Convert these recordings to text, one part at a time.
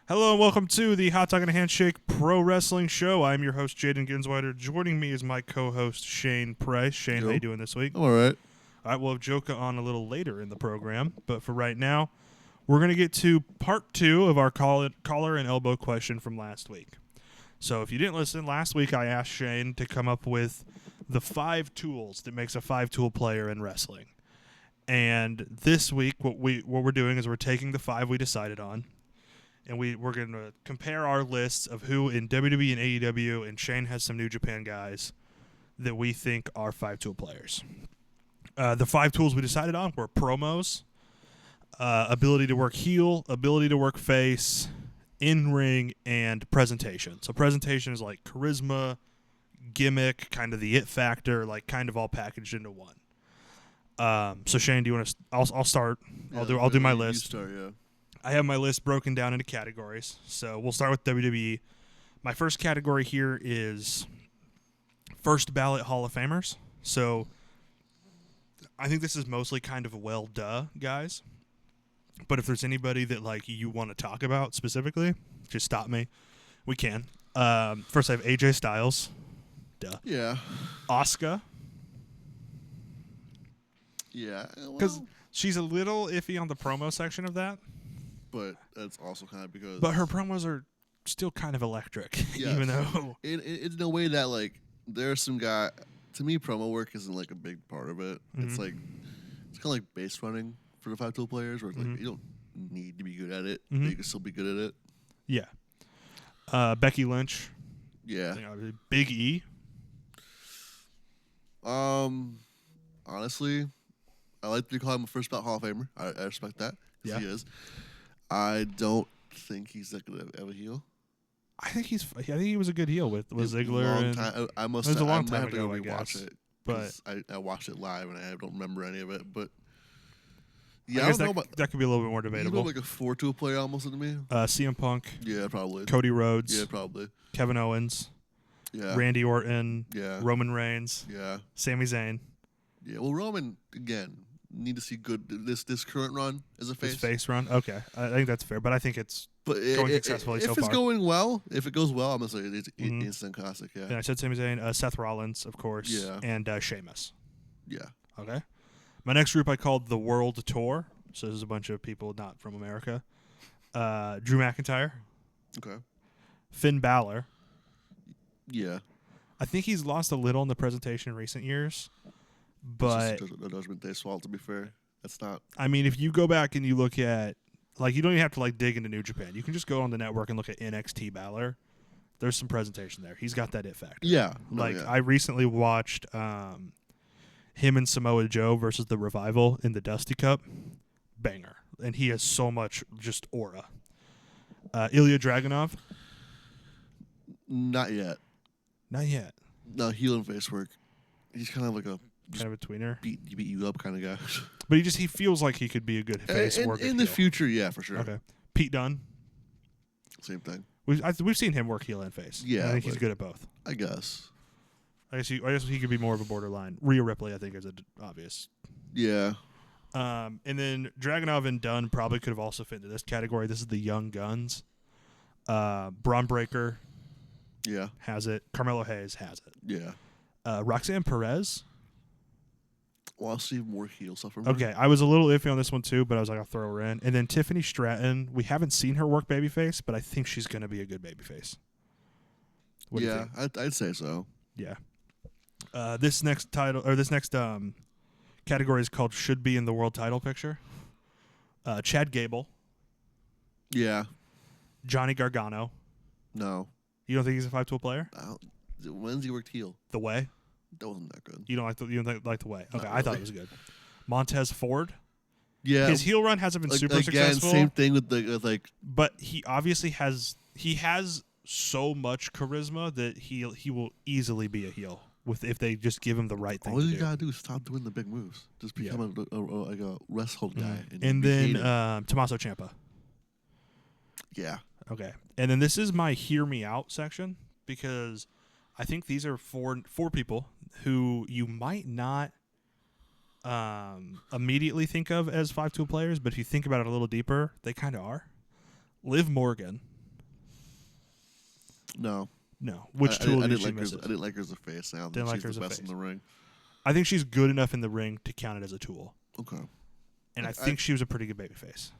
Hello and welcome to the Hot Dog and Handshake Pro Wrestling Show. I'm your host, Jayden Ginsweider. Joining me is my co-host, Shane Price. Shane, Yo. how you doing this week? I'm all right. All right, we'll have Jolka on a little later in the program, but for right now, we're going to get to part 2 of our collar and elbow question from last week. So if you didn't listen, last week I asked Shane to come up with the 5 tools that makes a 5-tool player in wrestling. And this week, what we're doing is we're taking the 5 we decided on, and we're going to compare our lists of who in WWE and AEW, and Shane has some New Japan guys that we think are 5-tool players. The 5 tools we decided on were promos, ability to work heel, ability to work face, in-ring, and presentation. So presentation is like charisma, gimmick, kind of the it factor, like kind of all packaged into one. So Shane, do you want to? I'll start. Yeah, I'll do my you list. Start, yeah. I have my list broken down into categories. So we'll start with WWE. My first category here is first ballot Hall of Famers. So I think this is mostly kind of guys. But if there's anybody that like you want to talk about specifically, just stop me. We can. First I have AJ Styles. Duh. Yeah. Asuka. Yeah. Because she's a little iffy on the promo section of that. But that's also kind of because. But her promos are still kind of electric, Yes. even though. It's in a way that, like, there's some guy. To me, promo work isn't, like, a big part of it. Mm-hmm. It's kind of like base running for the 5-tool players where it's like, you don't need to be good at it, but you can still be good at it. Yeah. Becky Lynch. Yeah. Big E. Honestly, I like to call him a first ballot Hall of Famer. I respect that. Yeah. He is. I don't think he's that good at a heel. I think he was a good heel with Ziggler. I must. It was a long I time have to ago, go I rewatch guess. it. But I watched it live and I don't remember any of it. But I yeah, I guess don't know about. that could be a little bit more He's debatable. more like a 4-tool player almost to me. CM Punk. Yeah, probably. Cody Rhodes. Yeah, probably. Kevin Owens. Yeah. Randy Orton. Yeah. Roman Reigns. Yeah. Sami Zayn. Yeah. Well, Roman again need to see good this current run as a face. His face run. Okay, I think that's fair, but I think it's going successfully so if far. it's going well, if it goes well, I'm gonna say it's instant classic. Yeah. And I said Sami Zayn, Seth Rollins, of course, Yeah. and Sheamus. Yeah. Okay. My next group I called the World Tour. So this is a bunch of people not from America. Drew McIntyre. Okay. Finn Balor. Yeah. I think he's lost a little in the presentation in recent years. But the Judgment Day swallow, to be fair, that's not. I mean, if you go back and you look at, like, you don't even have to like dig into New Japan. You can just go on the network and look at NXT Balor. There's some presentation there. He's got that it factor. Yeah. I recently watched him and Samoa Joe versus the Revival in the Dusty Cup. Banger. And he has so much just aura. Ilya Dragunov. Not yet. Not yet. No, heel and face work. He's kind of like a Kind of a tweener. beat you up kind of guy. But he feels like he could be a good face or in the future, yeah, for sure. Okay. Pete Dunne. Same thing. We've seen him work heel and face. Yeah, I think he's good at both. I guess. I guess he could be more of a borderline. Rhea Ripley, I think, is obvious. Yeah. And then Dragunov and Dunn probably could have also fit into this category. This is the Young Guns. Braun Breaker Yeah. has it. Carmelo Hayes has it. Yeah. Roxanne Perez. Well, I'll see more heel stuff from her. Okay, I was a little iffy on this one too, but I was like, I'll throw her in. And then Tiffany Stratton. We haven't seen her work babyface, but I think she's going to be a good babyface. What do you Yeah, think? I'd say so. Yeah. This next category is called Should Be in the World Title Picture. Chad Gable. Yeah. Johnny Gargano. No. You don't think he's a 5-tool player? When's he worked heel? The Way. That wasn't that good. You don't like the Way. Okay, Not I thought really. it was good. Montez Ford. Yeah. His heel run hasn't been super successful. Same thing with But he obviously has so much charisma that he will easily be a heel if they just give him the right thing. all to you do. gotta do is stop doing the big moves. Just become a wrestling guy. And then Tommaso Ciampa. Yeah. Okay. And then this is my hear me out section because I think these are four people who you might not immediately think of as 5-tool players, but if you think about it a little deeper, they kind of are. Liv Morgan. No. No. Which tool I do you didn't think like she her. misses? I didn't like her as a face. I don't Didn't think like she's her as the a best in face. the ring. I think she's good enough in the ring to count it as a tool. Okay. And I think she was a pretty good babyface.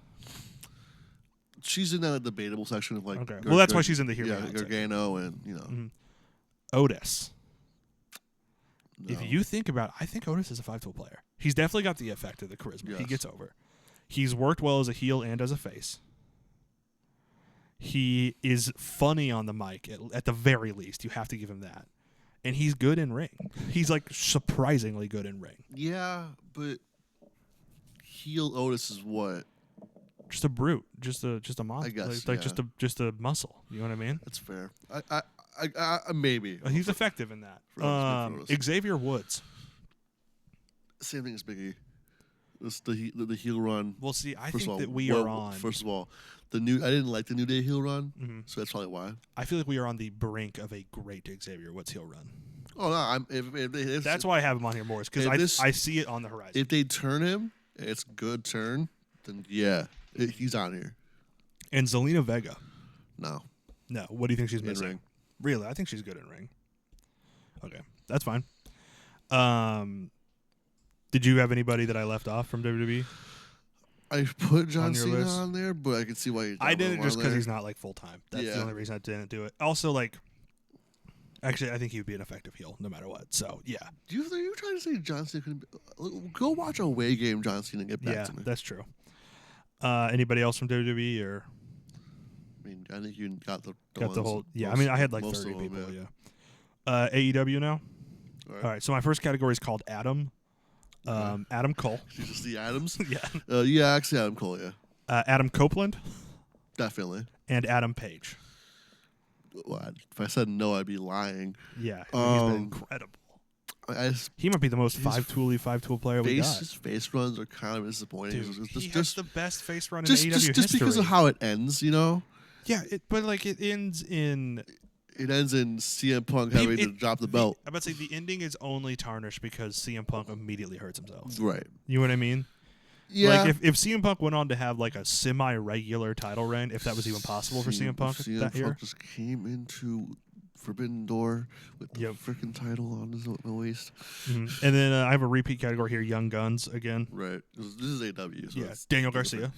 She's in that debatable section of like. Okay. Well, that's why she's in the Hear Me Yeah, Out section. Gargano and Otis. No. If you think about it, I think Otis is a 5-tool player. He's definitely got the effect of the charisma. Yes. He gets over. He's worked well as a heel and as a face. He is funny on the mic, at the very least. You have to give him that. And he's good in ring. He's like surprisingly good in ring. Yeah, but heel Otis is what? Just a brute, just a monster. I guess, like just a muscle. You know what I mean? That's fair. I maybe. He's effective in that. Xavier Woods. Same thing as Biggie. It's the heel run. Well, see, I First think of all, that we are on. First of all, I didn't like the New Day heel run, so that's probably why. I feel like we are on the brink of a great Xavier Woods heel run. Oh no, if That's why I have him on here more, is because I see it on the horizon. If they turn him, and it's a good turn, then yeah, he's on here. And Zelina Vega. No. What do you think she's In missing? ring. Really, I think she's good in ring. Okay, that's fine. Did you have anybody that I left off from WWE? I put John on your Cena list? on there, but I can see why you. I did it just because he's not like full time. That's the Yeah. only reason I didn't do it. Also, like, actually, I think he would be an effective heel no matter what. So yeah, Are you trying to say John Cena couldn't go watch a away game, John Cena, and get back to me? that's true. Anybody else from WWE or I mean, I think you got the whole? Yeah, I mean, I had like most 30 of them, people. yeah. AEW now. All All right, so my first category is called Adam. Adam Cole. You just the Adams. Yeah. Yeah, actually, Adam Cole. Yeah, Adam Copeland definitely. and Adam Page. Well, if I said no, I'd be lying. Yeah, he's been incredible. He might be the most five-tool player we got. His face runs are kind of disappointing. Dude, It's he has the best face run in just, AEW just history. because of how it ends, you know. Yeah, but like it ends in. It ends in CM Punk having to drop the belt. I'm about to say the ending is only tarnished because CM Punk immediately hurts himself. Right. You know what I mean? Yeah. Like if CM Punk went on to have like a semi-regular title reign, if that was even possible for CM Punk that year. Punk just came into Forbidden Door with the freaking title on his waist. Mm-hmm. And then I have a repeat category here: Young Guns again. Right. This is AW. So yeah. Daniel Garcia.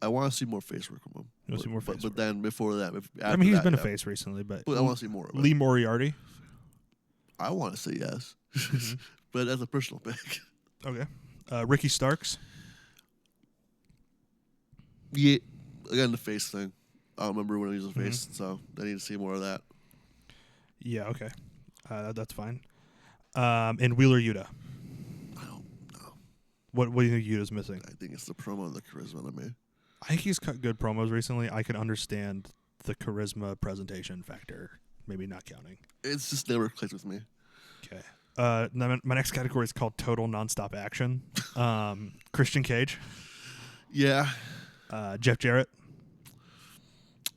I want to see more face work from him. You want to see more face work? But then before that, I mean, he's been a face recently, but I want to see more of it. Lee Moriarty. I want to say yes, Mm-hmm. but that's a personal pick. Okay. Ricky Starks. Yeah. Again, the face thing. I don't remember when he was a face, so I need to see more of that. Yeah. Okay. That's fine. And Wheeler Yuta. I don't know. What do you think Yuta's missing? I think it's the promo and the charisma to me. I think he's cut good promos recently. I can understand the charisma presentation factor, maybe not counting. It's just never clicked with me. Okay. My next category is called Total Nonstop Action. Christian Cage. Yeah. Jeff Jarrett.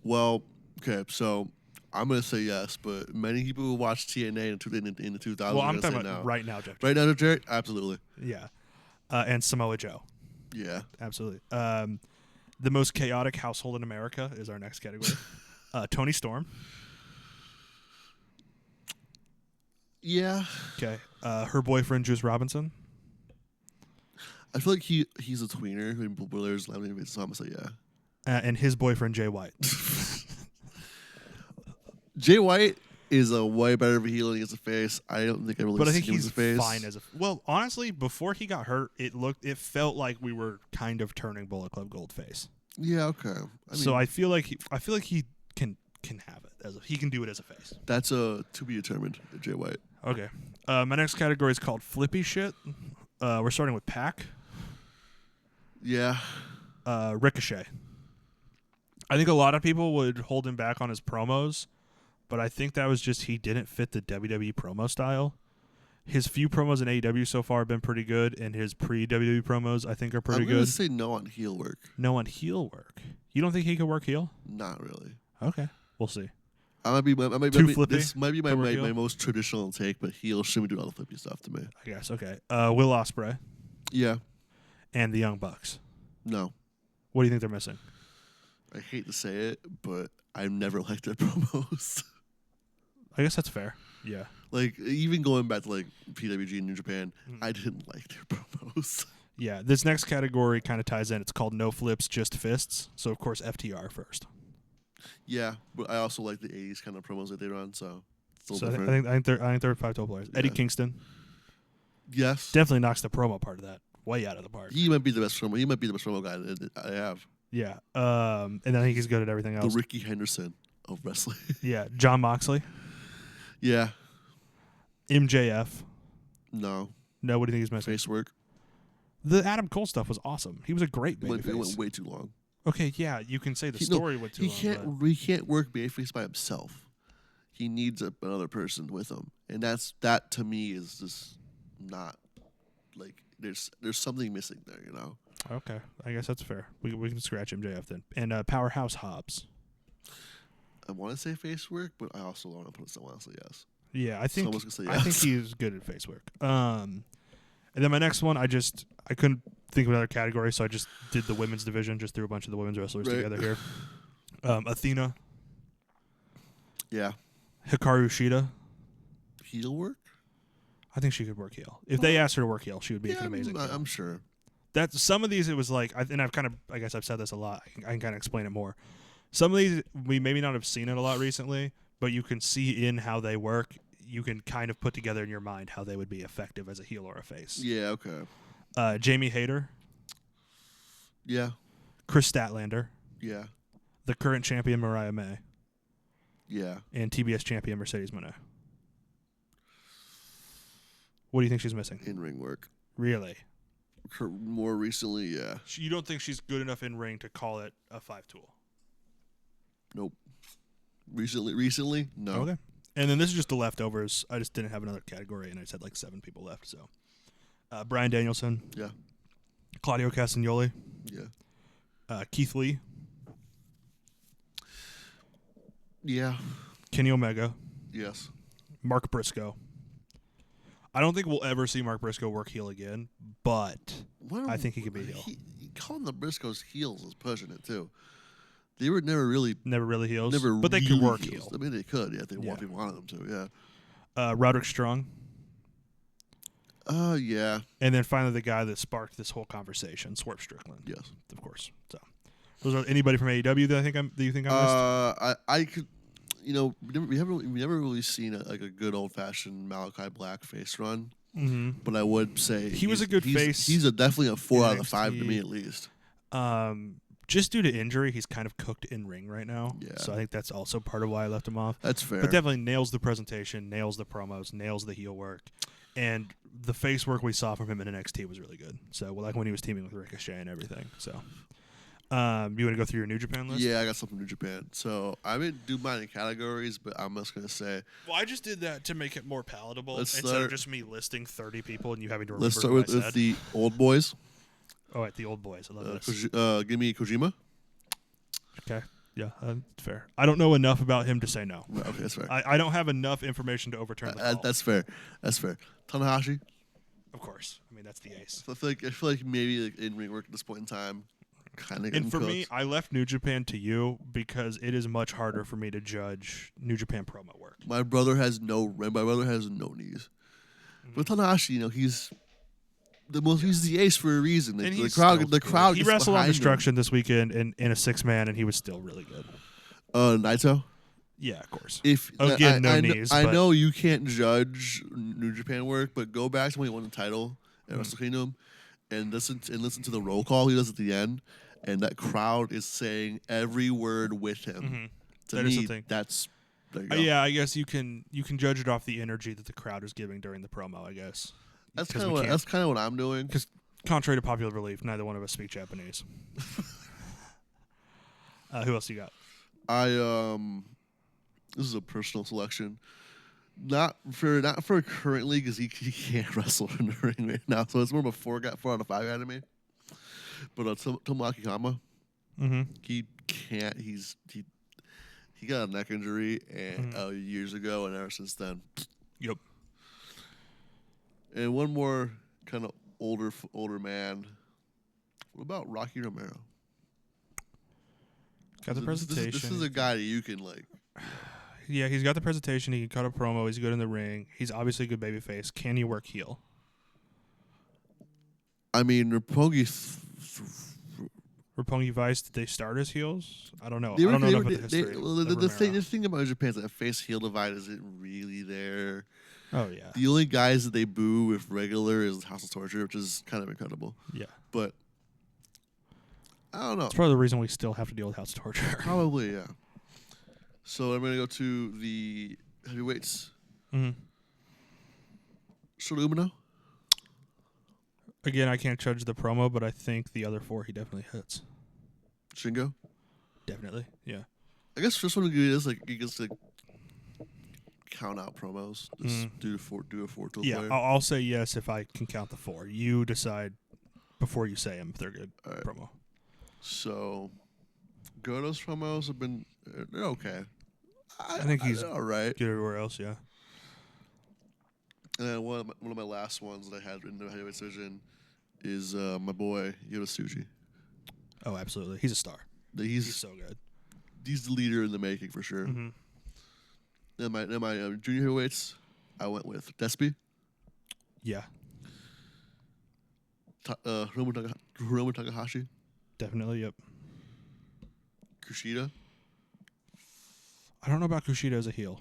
Well, okay, so I'm going to say yes, but many people who watch TNA in the 2000s Well, I'm talking about no. right now, Jeff Jarrett. Right now, Jeff Jarrett? Absolutely. Yeah. And Samoa Joe. Yeah. Absolutely. The most chaotic household in America is our next category. Tony Storm. Yeah. Okay. Her boyfriend, Juice Robinson. I feel like he's a tweener who Brothers Laminated, so I'm going to say yeah. And his boyfriend, Jay White. Jay White is a way better of a heel than he is a face. I don't think I really But I think see him he's as a face. fine as a... Well, honestly, before he got hurt, it felt like we were kind of turning Bullet Club Gold face. Yeah, okay. So I feel like he can have it he can do it as a face. That's to be determined, Jay White. Okay. My next category is called Flippy Shit. We're starting with Pac. Yeah. Ricochet. I think a lot of people would hold him back on his promos, but I think that was just he didn't fit the WWE promo style. His few promos in AEW so far have been pretty good, and his pre-WWE promos I think are pretty I'm going good. to say no on heel work. No on heel work. You don't think he could work heel? Not really. Okay, we'll see. This might be my heel? most traditional take, but heel shouldn't be doing all the flippy stuff to me. I guess. Okay. Will Ospreay Yeah. and the Young Bucks. No. What do you think they're missing? I hate to say it, but I've never liked their promos. I guess that's fair. Yeah. Like, even going back to, like, PWG and New Japan, I didn't like their promos. Yeah, this next category kind of ties in. It's called No Flips, Just Fists. So, of course, FTR first. Yeah, but I also like the 80s kind of promos that they run, so it's a So little I different. think they're 5 total players. Yeah. Eddie Kingston Yes. definitely knocks the promo part of that way out of the park. He might be the best promo. He might be the best promo guy that I have. Yeah. And I think he's good at everything The else. Ricky Henderson of wrestling. Yeah. John Moxley. Yeah. MJF. No. No, what do you think he's missing? Face work. The Adam Cole stuff was awesome. He was a great It went babyface. way too long. Okay, yeah, you can say the story went too long. He can't work babyface by himself. He needs another person with him, and that to me is just not like there's something missing there, you know. Okay, I guess that's fair. We can scratch MJF then. And Powerhouse Hobbs. I want to say face work, but I also want to put someone else. Yes. Yeah, I think Someone's gonna say I think yes. he's good at face work. And then my next one, I couldn't think of another category, so I just did the women's division. Just threw a bunch of the women's wrestlers together here. Athena. Yeah. Hikaru Shida. Heel work. I think she could work heel. If they asked her to work heel, she would be an amazing heel. I'm sure. That some of these it was like, and I've kind of, I guess I've said this a lot. I can kind of explain it more. Some of these we maybe not have seen it a lot recently, but you can see in how they work. You can kind of put together in your mind how they would be effective as a heel or a face. Yeah. Okay. Jamie Hayter. Yeah. Chris Statlander. Yeah. The current champion Mariah May. Yeah. And TBS champion Mercedes Moné. What do you think she's missing? In ring work. Really? More recently, yeah. You don't think she's good enough in ring to call it a 5-tool? Nope. Recently, no. Okay. And then this is just the leftovers. I just didn't have another category, and I just had like 7 people left. So, Bryan Danielson. Yeah. Claudio Castagnoli. Yeah. Keith Lee. Yeah. Kenny Omega. Yes. Mark Briscoe. I don't think we'll ever see Mark Briscoe work heel again, but I think he could be heel. Calling the Briscoes heels is pushing it too. They were never really heels. Never, but they really could work heels. heel. I mean, they could. Yeah, if they wanted them to. Yeah. Roderick Strong. Yeah. And then finally, the guy that sparked this whole conversation, Swerve Strickland. Yes, of course. So, those are anybody from AEW that you think I missed? I could. You know, we never really seen a good old fashioned Malachi Black face run. Mm-hmm. But I would say he was a good face. He's definitely a 4 out of 5 to me at least. Just due to injury, he's kind of cooked in ring right now. Yeah. So I think that's also part of why I left him off. That's fair. But definitely nails the presentation, nails the promos, nails the heel work. And the face work we saw from him in NXT was really good. So, like when he was teaming with Ricochet and everything. So, you want to go through your New Japan list? Yeah, I got some from New Japan. So, I didn't do mine in categories, but I'm just going to say. Well, I just did that to make it more palatable instead of just me listing 30 people and you having to remember Let's start with the old boys. Oh, the old boys. I love this. Give me Kojima. Okay. Yeah, that's fair. I don't know enough about him to say no. Okay, that's fair. I don't have enough information to overturn the call. That's fair. Tanahashi. Of course. I mean, that's the ace. I feel like maybe in ring work at this point in time, kind of. And for me, I left New Japan to you because it is much harder for me to judge New Japan promo work. My brother has no knees. Mm-hmm. But Tanahashi, he's the ace for a reason. The crowd. He wrestled on Destruction this weekend in a 6-man, and he was still really good. Naito. Yeah, of course. Knees. I know you can't judge New Japan work, but go back to when he won the title at Wrestle Kingdom and listen to the roll call he does at the end, and that crowd is saying every word with him. Mm-hmm. To me, that's. There you go. Yeah, I guess you can judge it off the energy that the crowd is giving during the promo. I guess. That's kind of what I'm doing. Because contrary to popular belief, neither one of us speak Japanese. Who else you got? This is a personal selection. Not for currently because he can't wrestle in the ring right now. So it's more of a 4 out of 5 guy to me. But Tomoaki Hama, he can't. He got a neck injury years ago, and ever since then. Yep. And one more kind of older man. What about Rocky Romero? Got the This presentation. is a guy that you can like. Yeah, he's got the presentation. He can cut a promo. He's good in the ring. He's obviously a good babyface. Can he work heel? I mean, Roppongi Vice, did they start as heels? I don't know. They I were, don't know they enough were, of the history. the thing about Japan is that face heel divide isn't really there. Oh, yeah. The only guys that they boo with regular is House of Torture, which is kind of incredible. Yeah. But I don't know. That's probably the reason we still have to deal with House of Torture. Probably, yeah. So I'm going to go to the heavyweights. Mm-hmm. Shota Umino. Again, I can't judge the promo, but I think the other four he definitely hits. Shingo. Definitely, yeah. I guess first one he gets to count out promos. Just do a four to a player. I'll say yes if I can count the four. You decide before you say them if they're good promo. So, Goto's promos have been they're okay. I think he's all right. Good everywhere else, yeah. And then one of my last ones that I had in the heavyweight division is my boy Yota Tsuji. Oh, absolutely. He's a star. He's so good. He's the leader in the making for sure. Mm-hmm. Then my junior heavyweights, I went with Despy. Yeah. Hiromu Takahashi. Definitely, yep. Kushida. I don't know about Kushida as a heel.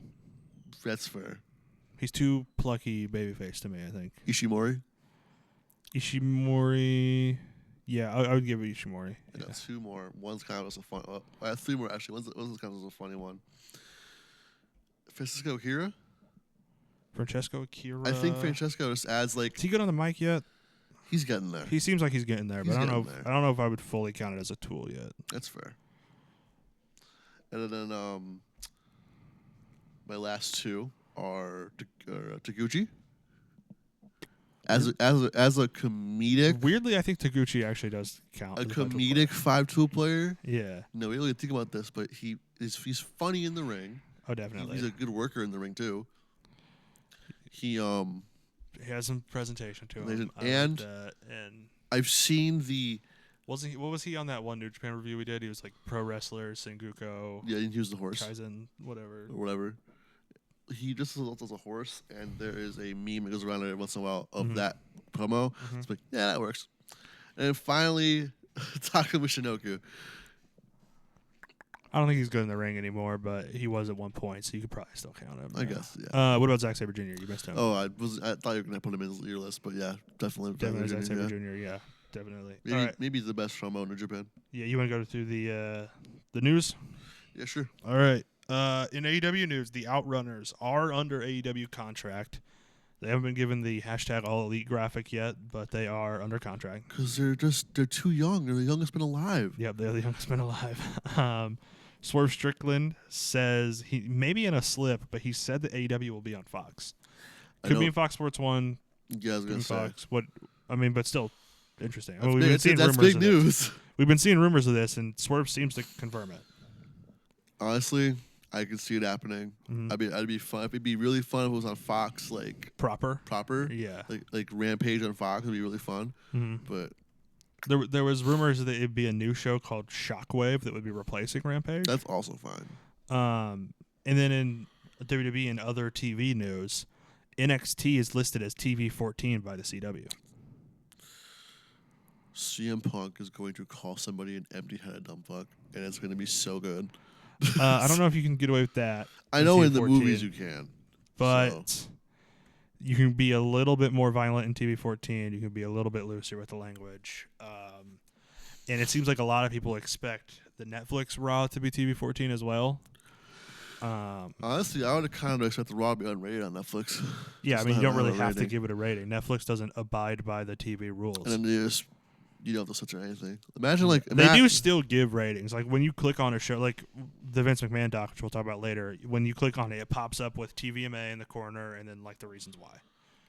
That's fair. He's too plucky babyface to me, I think. Ishimori. Yeah, I would give it Ishimori. I got two more. One's kind of a fun. I have three more actually. One's kind of a funny one. Francesco Akira. Francesco Akira. I think Francesco just adds like. Is he good on the mic yet? He's getting there. He seems like he's getting there, but I don't know if I would fully count it as a tool yet. That's fair. And then my last two are Taguchi. As a comedic. Weirdly, I think Taguchi actually does count. A comedic 5-tool player. Yeah. No, we don't really think about this, but he's funny in the ring. Oh, definitely. He's a good worker in the ring too. He has some presentation to him. And I've seen the. What was he on that one New Japan review we did? He was like pro wrestler, Sengoku. Yeah, he was the horse. Kaizen, whatever. Or whatever. He just as a horse, and there is a meme that goes around every once in a while of that promo. It's like, yeah, that works. And then finally, Taka Michinoku. I don't think he's good in the ring anymore, but he was at one point, so you could probably still count him. I guess, yeah. What about Zack Sabre Jr.? You missed him. Oh, I thought you were going to put him in your list, but yeah, definitely Zack Sabre Jr., yeah, definitely. Maybe he's the best promo in New Japan. Yeah, you want to go through the news? Yeah, sure. All right. In AEW news, the Outrunners are under AEW contract. They haven't been given the hashtag All Elite graphic yet, but they are under contract. Because they're too young. They're the youngest men alive. Yep, they're the youngest men alive. Swerve Strickland says he maybe in a slip, but he said that AEW will be on Fox. Could be in Fox Sports 1. Yeah, I was gonna say. Fox. But still interesting. That's big news. We've been seeing rumors of this, and Swerve seems to confirm it. Honestly, I could see it happening. I'd be fun. It'd be really fun if it was on Fox, like proper. Yeah, like Rampage on Fox would be really fun. But there was rumors that it'd be a new show called Shockwave that would be replacing Rampage. That's also fine. And then in WWE and other TV news, NXT is listed as TV 14 by the CW. CM Punk is going to call somebody an empty-headed dumb fuck, and it's going to be so good. I don't know if you can get away with that. I know in the movies you can. But you can be a little bit more violent in TV 14. You can be a little bit looser with the language. And it seems like a lot of people expect the Netflix Raw to be TV 14 as well. Honestly, I would kind of expect the Raw to be unrated on Netflix. Yeah, I mean, you don't really have to give it a rating. Netflix doesn't abide by the TV rules. And then you don't have to switch or anything. Imagine they do still give ratings. Like when you click on a show, like the Vince McMahon doc, which we'll talk about later. When you click on it, it pops up with TVMA in the corner and then like the reasons why.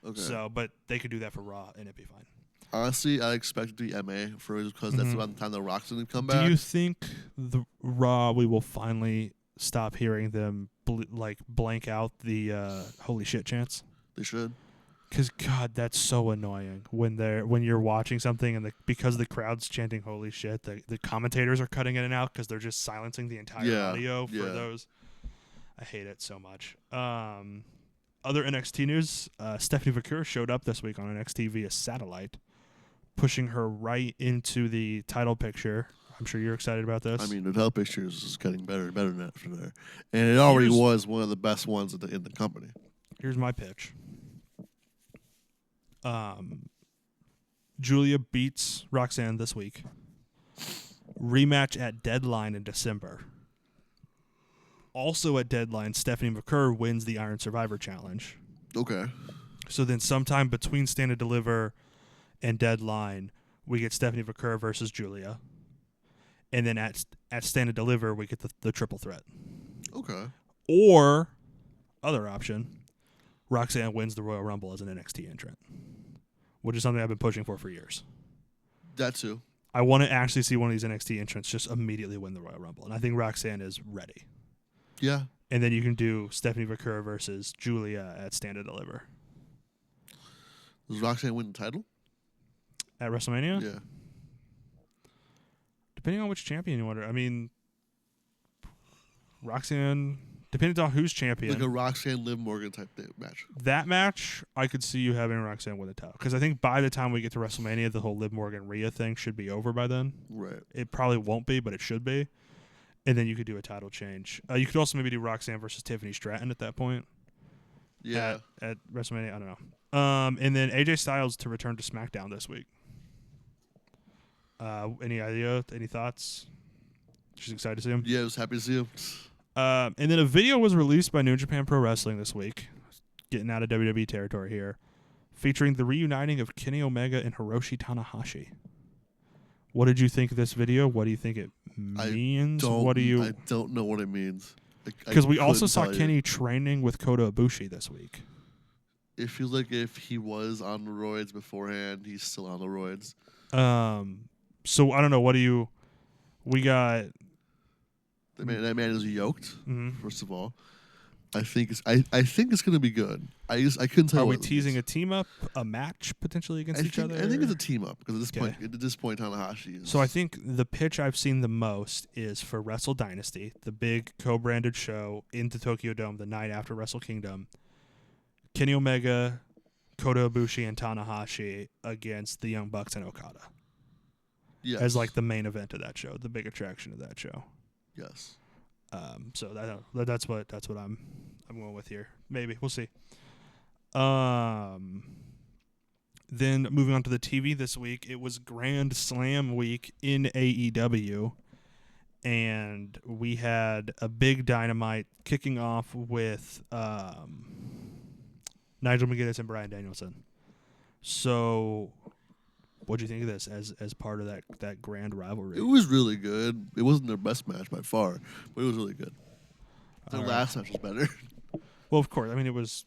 Okay. So, but they could do that for Raw and it'd be fine. Honestly, I expect it to be MA because that's about the time the Rock's going to come back. Do you think the Raw we will finally stop hearing them blank out the holy shit chants? They should. Because God, that's so annoying when you're watching something and because the crowd's chanting "Holy shit!" the commentators are cutting in and out because they're just silencing the entire audio for those. I hate it so much. Other NXT news: Stephanie McMahon showed up this week on NXT via satellite, pushing her right into the title picture. I'm sure you're excited about this. I mean, the title picture is getting better and better than that from there, and it already was one of the best ones in the company. Here's my pitch. Julia beats Roxanne this week. Rematch at Deadline in December. Also at Deadline, Stephanie McMahon wins the Iron Survivor Challenge. Okay. So then sometime between Stand and Deliver and Deadline, we get Stephanie McMahon versus Julia. And then at Stand and Deliver, we get the triple threat. Okay. Or, other option, Roxanne wins the Royal Rumble as an NXT entrant, which is something I've been pushing for years. That too. I want to actually see one of these NXT entrants just immediately win the Royal Rumble, and I think Roxanne is ready. Yeah. And then you can do Stephanie McMahon versus Julia at Stand and Deliver. Does Roxanne win the title? At WrestleMania? Yeah. Depending on which champion you want to. I mean, Roxanne, depending on who's champion. Like a Roxanne Liv Morgan type match. That match, I could see you having Roxanne win the title. Because I think by the time we get to WrestleMania, the whole Liv Morgan Rhea thing should be over by then. Right. It probably won't be, but it should be. And then you could do a title change. You could also maybe do Roxanne versus Tiffany Stratton at that point. Yeah. At WrestleMania, I don't know. And then AJ Styles to return to SmackDown this week. Any idea? Any thoughts? Just excited to see him? Yeah, I was happy to see him. And then a video was released by New Japan Pro Wrestling this week, getting out of WWE territory here, featuring the reuniting of Kenny Omega and Hiroshi Tanahashi. What did you think of this video? What do you think it means? I don't know what it means. Because we also saw Kenny training with Kota Ibushi this week. It feels like if he was on the roids beforehand, he's still on the roids. So I don't know. We got. That man is yoked. Mm-hmm. First of all, I think it's gonna be good. I couldn't tell. Are we teasing a team up, a match potentially against each other? I think it's a team up because at this point, Tanahashi is. So I think the pitch I've seen the most is for Wrestle Dynasty, the big co-branded show in the Tokyo Dome the night after Wrestle Kingdom. Kenny Omega, Kota Ibushi, and Tanahashi against the Young Bucks and Okada. Yes. As like the main event of that show, the big attraction of that show. Yes. So that's what I'm going with here. Maybe we'll see. Then moving on to the TV this week, it was Grand Slam week in AEW, and we had a big Dynamite kicking off with Nigel McGuinness and Bryan Danielson. So, what do you think of this as part of that grand rivalry? It was really good. It wasn't their best match by far, but it was really good. Their last match was better. Well, of course. I mean, it was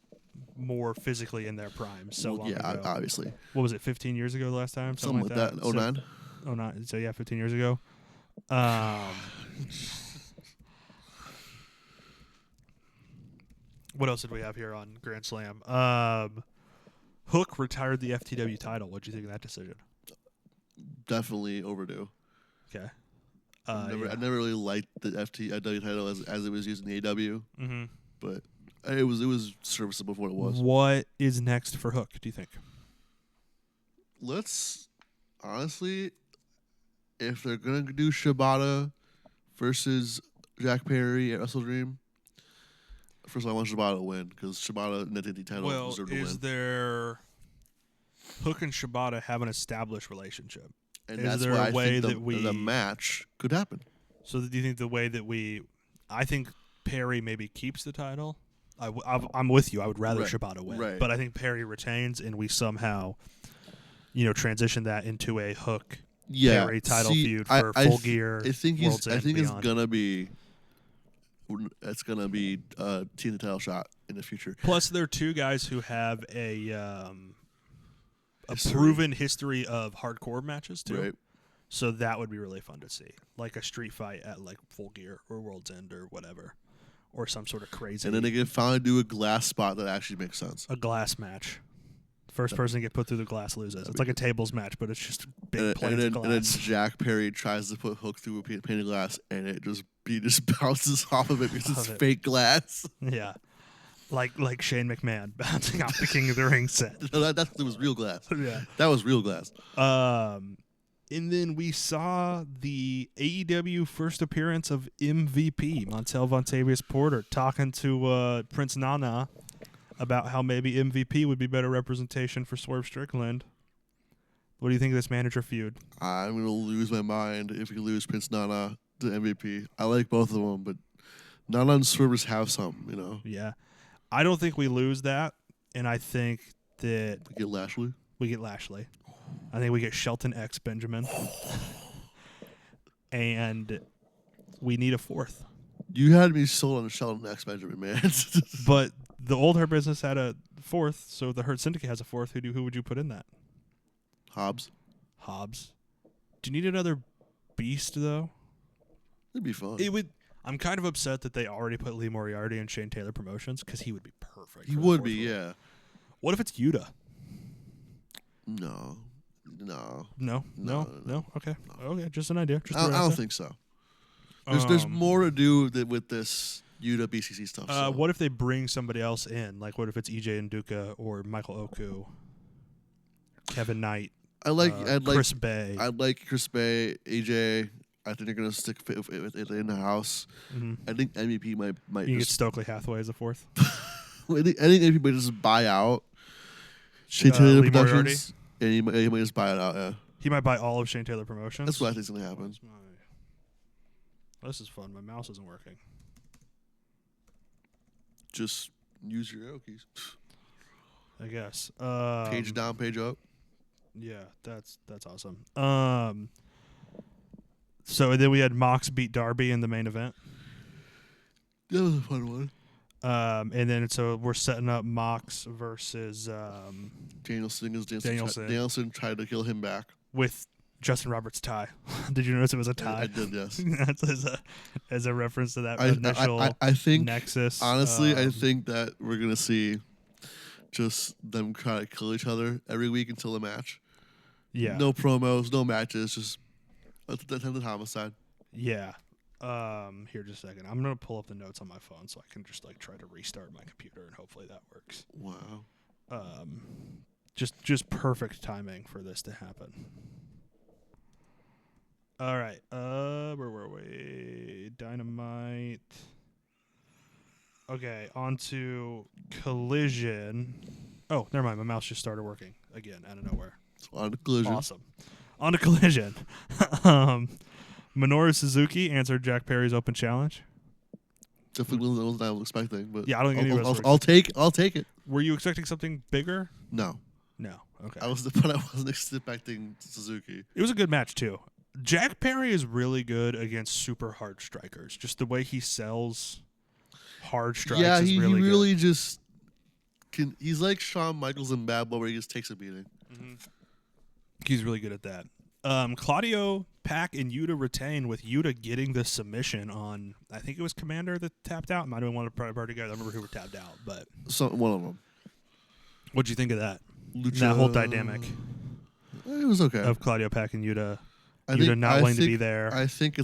more physically in their prime long ago. Obviously. What was it, 15 years ago the last time? Something like that. 09? 09. So, yeah, 15 years ago. What else did we have here on Grand Slam? Hook retired the FTW title. What do you think of that decision? Definitely overdue. Okay. I never really liked the FTW title as it was used in the AEW, but it was serviceable for what it was. What is next for Hook, do you think? Let's honestly, if they're gonna do Shibata versus Jack Perry at Wrestle Dream, first of all, I want Shibata to win because Shibata and the TNT title deserve to win. Is there Hook and Shibata have an established relationship? And is that's there why a way I that think the match could happen. So do you think the way that I think Perry maybe keeps the title. I'm with you. I would rather Shibata win. Right. But I think Perry retains, and we somehow, transition that into a Hook Perry title feud for Full Gear. I think World's End it's beyond. gonna be TNT title shot in the future. Plus, there are two guys who have a proven history of hardcore matches too. Right. So that would be really fun to see, like a street fight at like Full Gear or World's End or whatever, or some sort of crazy. And then they can finally do a glass spot that actually makes sense. A glass match. First person to get put through the glass loses. It's like a tables match, but it's just big plates of glass. And then Jack Perry tries to put Hook through a pane of glass, and he just bounces off of it because it's fake glass. Yeah. Like Shane McMahon bouncing off the King of the Ring set. No, that was real glass. Yeah. That was real glass. And then we saw the AEW first appearance of MVP, Montel Vontavious Porter, talking to Prince Nana about how maybe MVP would be better representation for Swerve Strickland. What do you think of this manager feud? I'm going to lose my mind if we lose Prince Nana to MVP. I like both of them, but Nana and Swervers have some, you know? Yeah. I don't think we lose that, and I think that... We get Lashley? We get Lashley. I think we get Shelton X Benjamin. And we need a fourth. You had me sold on Shelton X Benjamin, man. But the old Hurt Business had a fourth, so the Hurt Syndicate has a fourth. Who would you put in that? Hobbs. Do you need another beast, though? It'd be fun. It would. I'm kind of upset that they already put Lee Moriarty in Shane Taylor Promotions because he would be perfect. He would be, yeah. What if it's Yuta? No. Okay. Okay, just an idea. I don't think so. There's more to do with this Yuta BCC stuff. So. What if they bring somebody else in? Like, what if it's EJ and Duka or Michael Oku, Kevin Knight? I'd like Chris Bay. I'd like Chris Bay, AJ. I think they're gonna stick with it in the house. Mm-hmm. I think MVP might. You get Stokely Hathaway as a fourth. I think MVP might just buy out Shane Taylor Lee Productions, and he might just buy it out. Yeah, he might buy all of Shane Taylor Promotions. That's what I think's gonna happen. This is fun. My mouse isn't working. Just use your arrow keys. I guess. Page down, page up. Yeah, that's awesome. So then we had Mox beat Darby in the main event. That was a fun one. And then so we're setting up Mox versus Danielson tried to kill him back with Justin Roberts' tie. Did you notice it was a tie? I did, yes. That's as a reference to that initial I think, Nexus. Honestly, I think that we're gonna see just them try to kill each other every week until the match. Yeah. No promos, no matches, just attempted homicide. Yeah. Here, just a second. I'm gonna pull up the notes on my phone so I can just try to restart my computer and hopefully that works. Wow. Just perfect timing for this to happen. All right. Where were we? Dynamite. Okay, on to Collision. Oh, never mind. My mouse just started working again out of nowhere. So on to Collision. Awesome. On to Collision. Minoru Suzuki answered Jack Perry's open challenge. Definitely wasn't what I was expecting, but yeah, I don't think any of us I'll take it. Were you expecting something bigger? No. Okay. But I wasn't expecting Suzuki. It was a good match too. Jack Perry is really good against super hard strikers. Just the way he sells hard strikes is really good. He really just can. He's like Shawn Michaels in Bad Blood, where he just takes a beating. Mm-hmm. He's really good at that. Claudio, Pac, and Yuta retain, with Yuta getting the submission on, I think it was Commander that tapped out. Might have been one of the party guys. I don't remember who were tapped out, but one of them. What'd you think of that? Lucha, that whole dynamic. It was okay. Of Claudio, Pac, and Yuta. I not wanting to be there. I think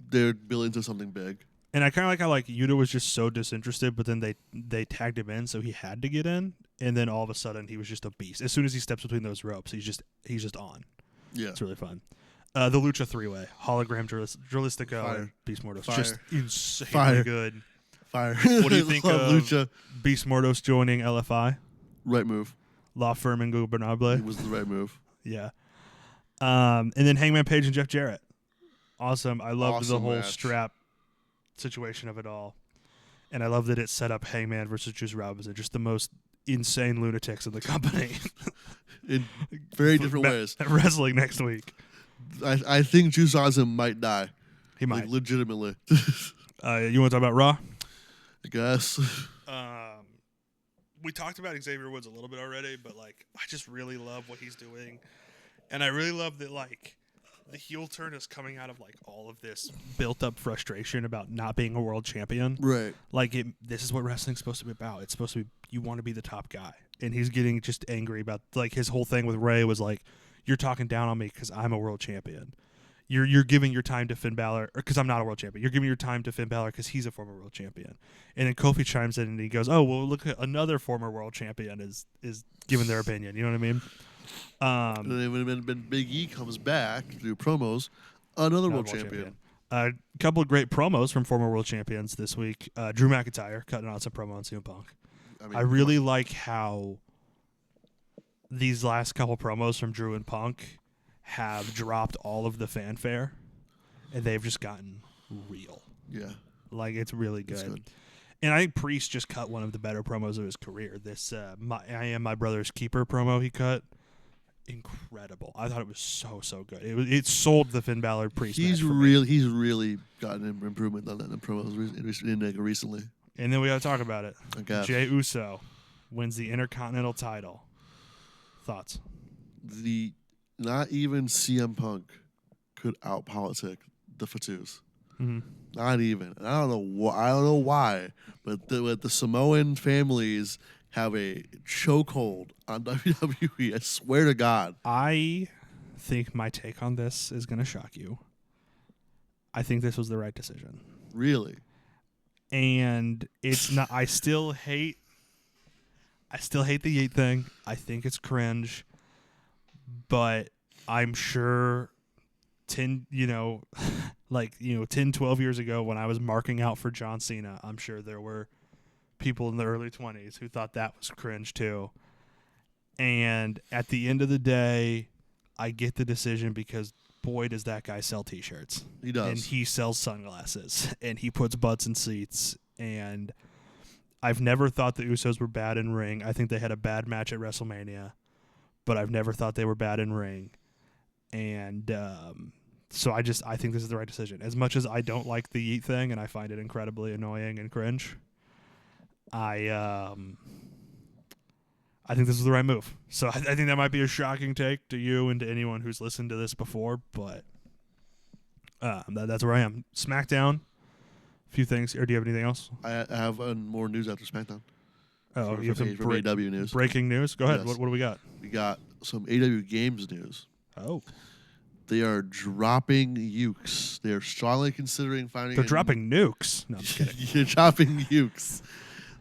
they're building to something big. And I kind of like how Yuta was just so disinterested, but then they tagged him in, so he had to get in. And then all of a sudden, he was just a beast. As soon as he steps between those ropes, he's just on. Yeah, it's really fun. The Lucha 3-way, Hologram, Drilistico, and Beast Mordos, just insanely good. Fire. What do you think of Lucha? Beast Mordos joining LFI? Right move. La Firm and Gubernable. It was the right move. Yeah. And then Hangman Page and Jeff Jarrett. Awesome. I loved the whole match. strap situation of it all. And I love that it set up Hangman versus Juice Robinson, just the most insane lunatics in the company. In very different ways. Wrestling next week. I think Juice Robinson might die. He might. Legitimately. You want to talk about Raw? I guess. We talked about Xavier Woods a little bit already, but I just really love what he's doing. And I really love that the heel turn is coming out of like all of this built up frustration about not being a world champion. Right. Like this is what wrestling's supposed to be about. It's supposed to be you want to be the top guy, and he's getting just angry about like his whole thing with Ray was like, you're talking down on me because I'm a world champion. You're giving your time to Finn Balor because I'm not a world champion. You're giving your time to Finn Balor because he's a former world champion. And then Kofi chimes in and he goes, "Oh well, look at another former world champion is giving their opinion." You know what I mean? And then when Big E comes back to do promos, another world champion. A couple of great promos from former world champions this week. Drew McIntyre cutting on some promo on CM Punk. I really like how these last couple promos from Drew and Punk have dropped all of the fanfare, and they've just gotten real. Yeah. Like, it's really good. It's good. And I think Priest just cut one of the better promos of his career. This I Am My Brother's Keeper promo he cut. Incredible. I thought it was so good. It sold the Finn Balor Priest match for me. He's really gotten an improvement on that in promos recently. And then we got to talk about it. Okay. Jey Uso wins the Intercontinental title. Thoughts? Not even CM Punk could outpolitic the Fatus. Mm-hmm. Not even. And I don't know why, but the Samoan families have a chokehold on WWE. I swear to God. I think my take on this is going to shock you. I think this was the right decision. Really? And it's not. I still hate the Yeet thing. I think it's cringe. But I'm sure 10, 12 years ago when I was marking out for John Cena, I'm sure there were people in the early 20s who thought that was cringe too. And at the end of the day, I get the decision because boy, does that guy sell T-shirts. He does. And he sells sunglasses. And he puts butts in seats. And I've never thought the Usos were bad in ring. I think they had a bad match at WrestleMania. But I've never thought they were bad in ring. And so I think this is the right decision. As much as I don't like the Yeet thing and I find it incredibly annoying and cringe, I think this is the right move. So I think that might be a shocking take to you and to anyone who's listened to this before, but that's where I am. SmackDown, a few things. Or do you have anything else? I have more news after SmackDown. Oh, you have some AW news. Breaking news? Go ahead. Yes. What do we got? We got some AW Games news. Oh. They are dropping Ukes. They are strongly considering finding. They're dropping nukes. No, I'm just kidding. You're dropping Ukes.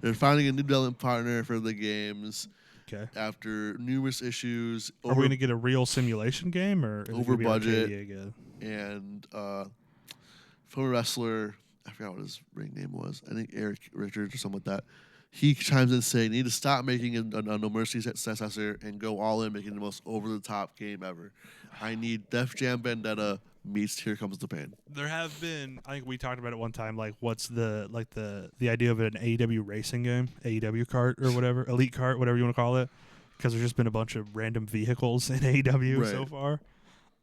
They're finding a new development partner for the games. Okay. After numerous issues. Are we going to get a real simulation game or is over it budget? again? And former wrestler, I forgot what his ring name was. I think Eric Richards or something like that. He chimes in saying, "You need to stop making a No Mercy successor and go all in, making the most over-the-top game ever. I need Def Jam Vendetta meets Here Comes the Pain." There have been, I think we talked about it one time, like what's the idea of an AEW racing game, AEW kart or whatever, Elite Kart, whatever you want to call it, because there's just been a bunch of random vehicles in AEW so far.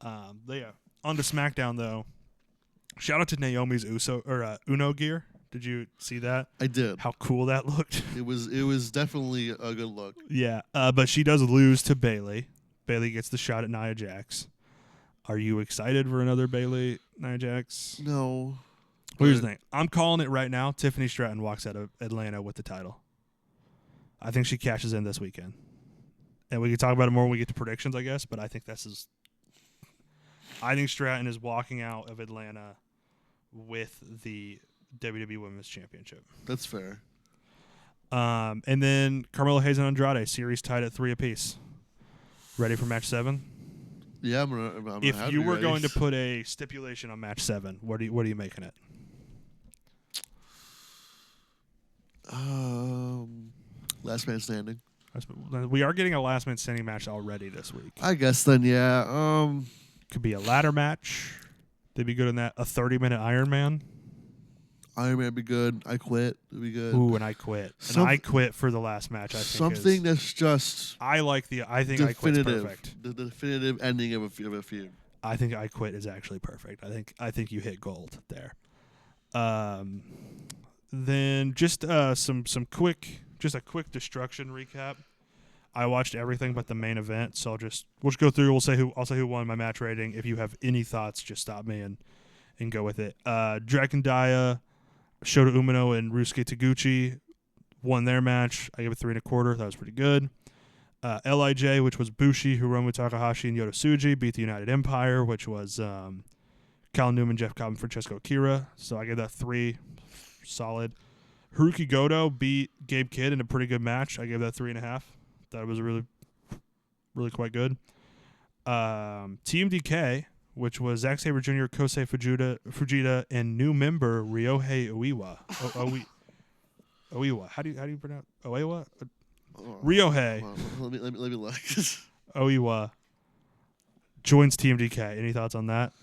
Yeah. On to SmackDown though. Shout out to Naomi's Uno gear. Did you see that? I did. How cool that looked. It was definitely a good look. Yeah, but she does lose to Bayley. Bayley gets the shot at Nia Jax. Are you excited for another Bayley Nia Jax? No. Well, here's the thing. I'm calling it right now. Tiffany Stratton walks out of Atlanta with the title. I think she cashes in this weekend. And we can talk about it more when we get to predictions, I guess, but I think I think Stratton is walking out of Atlanta with the WWE Women's Championship. That's fair. And then Carmelo Hayes and Andrade, series tied at 3 apiece. Ready for match 7? Yeah, I'm if you were going to put a stipulation on match 7, what are you making it? Last man standing. We are getting a last man standing match already this week. I guess then, yeah. Could be a ladder match. They'd be good in that. A 30-minute Iron Man. Iron Man would be good. I Quit would be good. Ooh, and I Quit. I Quit for the last match. I think something that's just. I think I Quit's perfect. The definitive ending of a feud. I think I Quit is actually perfect. I think you hit gold there. Then just a quick destruction recap. I watched everything but the main event, so we'll just go through. I'll say who won my match rating. If you have any thoughts, just stop me and go with it. Dragon Dia, Shota Umino, and Ryusuke Taguchi won their match. I gave it 3 1/4. That was pretty good. LIJ, which was Bushi, Hiromu Takahashi, and Yota Tsuji, beat the United Empire, which was Cal Newman, Jeff Cobb, and Francesco Akira. So I gave that 3, solid. Haruki Goto beat Gabe Kidd in a pretty good match. I gave that 3.5. That was really, really quite good. TMDK, which was Zack Sabre Jr., Kosei Fujita, and new member Ryohei Oiwa. Oiwa. How do you pronounce Oiwa? Ryohei. Let me look. Oiwa joins TMDK. Any thoughts on that?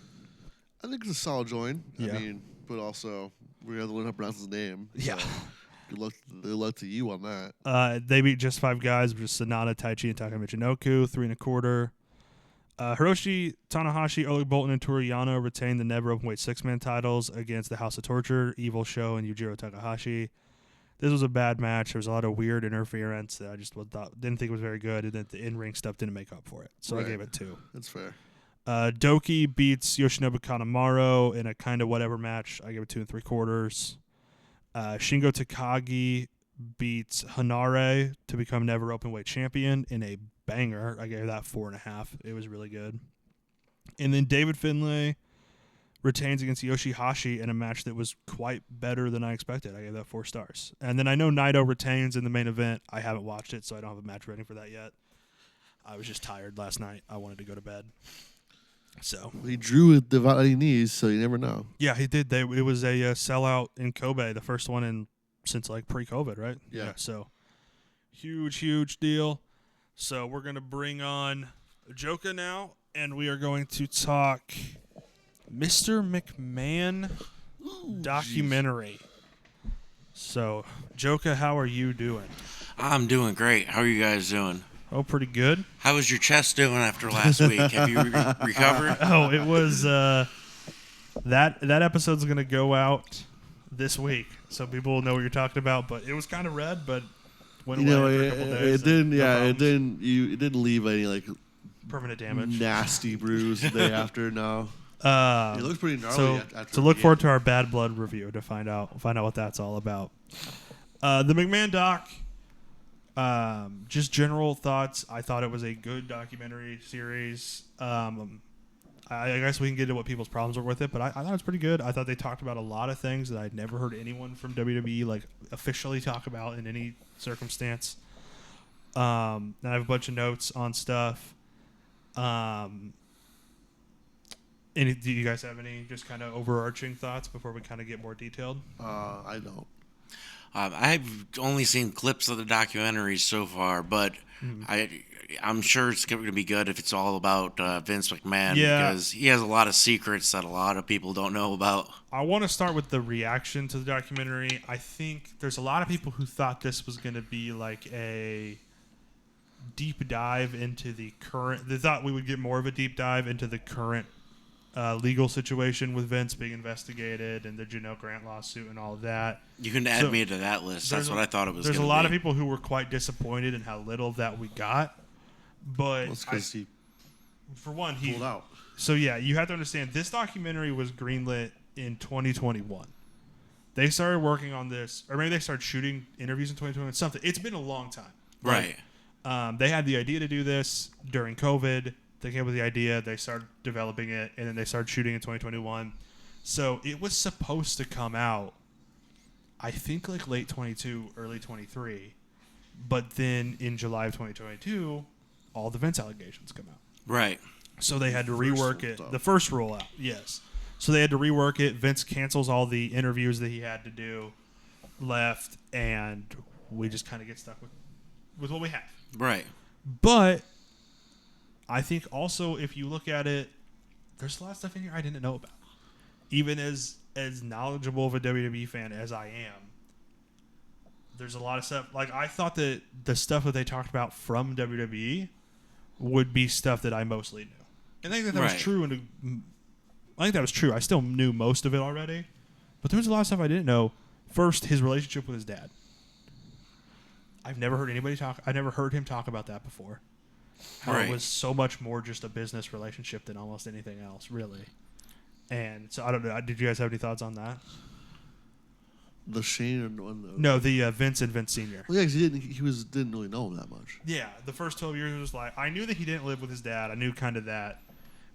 I think it's a solid join. Yeah. I mean, but also we have to learn how to pronounce his name. Yeah. So good luck to you on that. They beat just 5 guys, which is Sanada, Taichi, and Taka Michinoku, 3 1/4. Hiroshi Tanahashi, Oleg Bolton, and Toru Yano retained the never openweight 6-man titles against the House of Torture, Evil Show, and Yujiro Takahashi. This was a bad match. There was a lot of weird interference that I just didn't think was very good, and then the in-ring stuff didn't make up for it. So Right. I gave it 2. That's fair. Doki beats Yoshinobu Kanemaru in a kind of whatever match. I gave it 2 3/4. Shingo Takagi beats Hanare to become never openweight champion in a banger. I gave that 4.5. It was really good. And then David Finlay retains against Yoshihashi in a match that was quite better than I expected. I gave that 4 stars. And then I know Naito retains in the main event. I haven't watched it, so I don't have a match rating for that yet. I was just tired last night. I wanted to go to bed. So He drew with dividing knees, so you never know. yeah, he did. It was a sellout in Kobe, the first one since like pre-COVID, right? Yeah. So huge deal. So we're gonna bring on Jolka now, and we are going to talk Mr. McMahon documentary. So Jolka, how are you doing? I'm doing great. How are you guys doing? Oh, pretty good. How was your chest doing after last week? Have you recovered? Oh, it was that episode's gonna go out this week, so people will know what you're talking about. But it was kind of red, but went away after a couple days. It didn't. No Yeah, it problems. didn't. It didn't leave any like Permanent damage. nasty bruise the day after. No, it looks pretty gnarly. So after to the look game. forward to our Bad Blood review to find out what that's all about. The McMahon doc. Just general thoughts. I thought it was a good documentary series. I guess we can get into what people's problems were with it, but I thought it was pretty good. I thought they talked about a lot of things that I'd never heard anyone from WWE like officially talk about in any circumstance. And I have a bunch of notes on stuff. Do you guys have any just kind of overarching thoughts before we kind of get more detailed? I don't. I've only seen clips of the documentary so far, but I'm sure it's going to be good if it's all about Vince McMahon because he has a lot of secrets that a lot of people don't know about. I want to start with the reaction to the documentary. I think there's a lot of people who thought this was going to be like a deep dive into the current. They thought we would get more of a deep dive into the current legal situation with Vince being investigated and the Janelle Grant lawsuit and all of that. You can add me to that list. That's what I thought it was. There's a lot of people who were quite disappointed in how little of that we got. But Well, it's because he for one, pulled out. So yeah, you have to understand this documentary was greenlit in 2021. They started working on this, or maybe they started shooting interviews in 2021. Something. It's been a long time. Right. They had the idea to do this during COVID. They came up with the idea. They started developing it, and then they started shooting in 2021. So it was supposed to come out, I think, like late 22, early 23. But then in July of 2022, all the Vince allegations come out. Right. So they had to rework it. stuff. The first rollout, yes. So they had to rework it. Vince cancels all the interviews that he had to do, left, and we just kind of get stuck with what we have. Right. But I think also if you look at it, there's a lot of stuff in here I didn't know about. Even as knowledgeable of a WWE fan as I am, there's a lot of stuff. Like, I thought that the stuff that they talked about from WWE would be stuff that I mostly knew. And I think that was true. And I think that was true. I still knew most of it already. But there was a lot of stuff I didn't know. First, his relationship with his dad. I've never heard anybody talk. I never heard him talk about that before. How Right. it was so much more just a business relationship than almost anything else, really. And so I don't know. Did you guys have any thoughts on that? The Shane one though. No, the Vince and Vince Senior. Well, yeah, 'cause he didn't really know him that much. Yeah, the first 12 years was like I knew that he didn't live with his dad. I knew kind of that,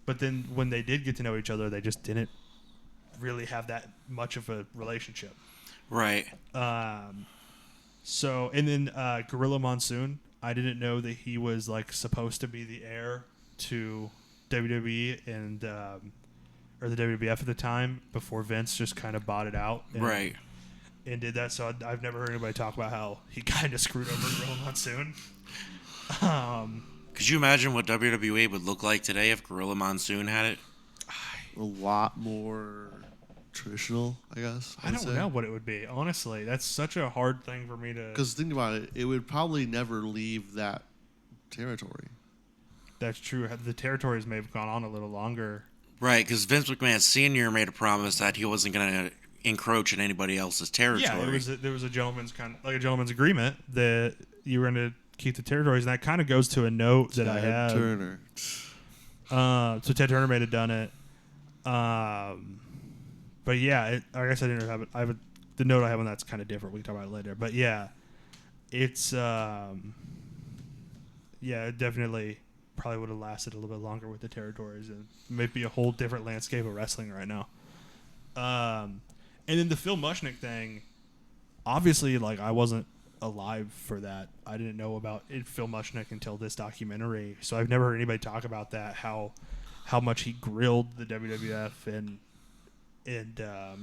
but then when they did get to know each other, they just didn't really have that much of a relationship. Right. So and then Gorilla Monsoon, I didn't know that he was like supposed to be the heir to WWE and or the WWF at the time before Vince just kind of bought it out. Right. And did that, so I've never heard anybody talk about how he kind of screwed over Gorilla Monsoon. Could you imagine what WWE would look like today if Gorilla Monsoon had it? A lot more traditional, I guess. I don't know what it would be. Honestly, that's such a hard thing for me to. Because think about it, it would probably never leave that territory. That's true. The territories may have gone on a little longer. Right, because Vince McMahon Sr. made a promise that he wasn't going to encroach in anybody else's territory. Yeah, there was a gentleman's agreement that you were going to keep the territories, and that kind of goes to a note that I have. Turner. So Ted Turner may have done it. But yeah, I guess I didn't have it. The note I have on that's kind of different. We can talk about it later. But yeah, it's it definitely probably would have lasted a little bit longer with the territories, and maybe a whole different landscape of wrestling right now. And then the Phil Mushnick thing, obviously, like I wasn't alive for that. I didn't know about Phil Mushnick until this documentary, so I've never heard anybody talk about that. How much he grilled the WWF and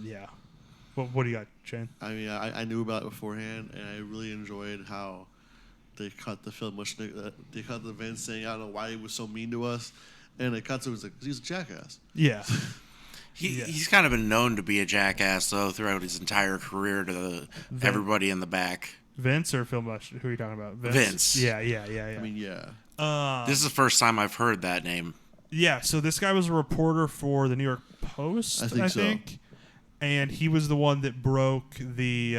yeah. What do you got, Shane? I mean, I knew about it beforehand, and I really enjoyed how they cut the Phil Mushnick. They cut the Vince saying, "I don't know why he was so mean to us," and it cuts to was like he's a jackass. Yeah. He's kind of been known to be a jackass, though, throughout his entire career to everybody in the back. Vince or Phil Mushnick? Who are you talking about? Vince. Yeah. I mean, yeah. This is the first time I've heard that name. Yeah, so this guy was a reporter for the New York Post, I think. And he was the one that broke the...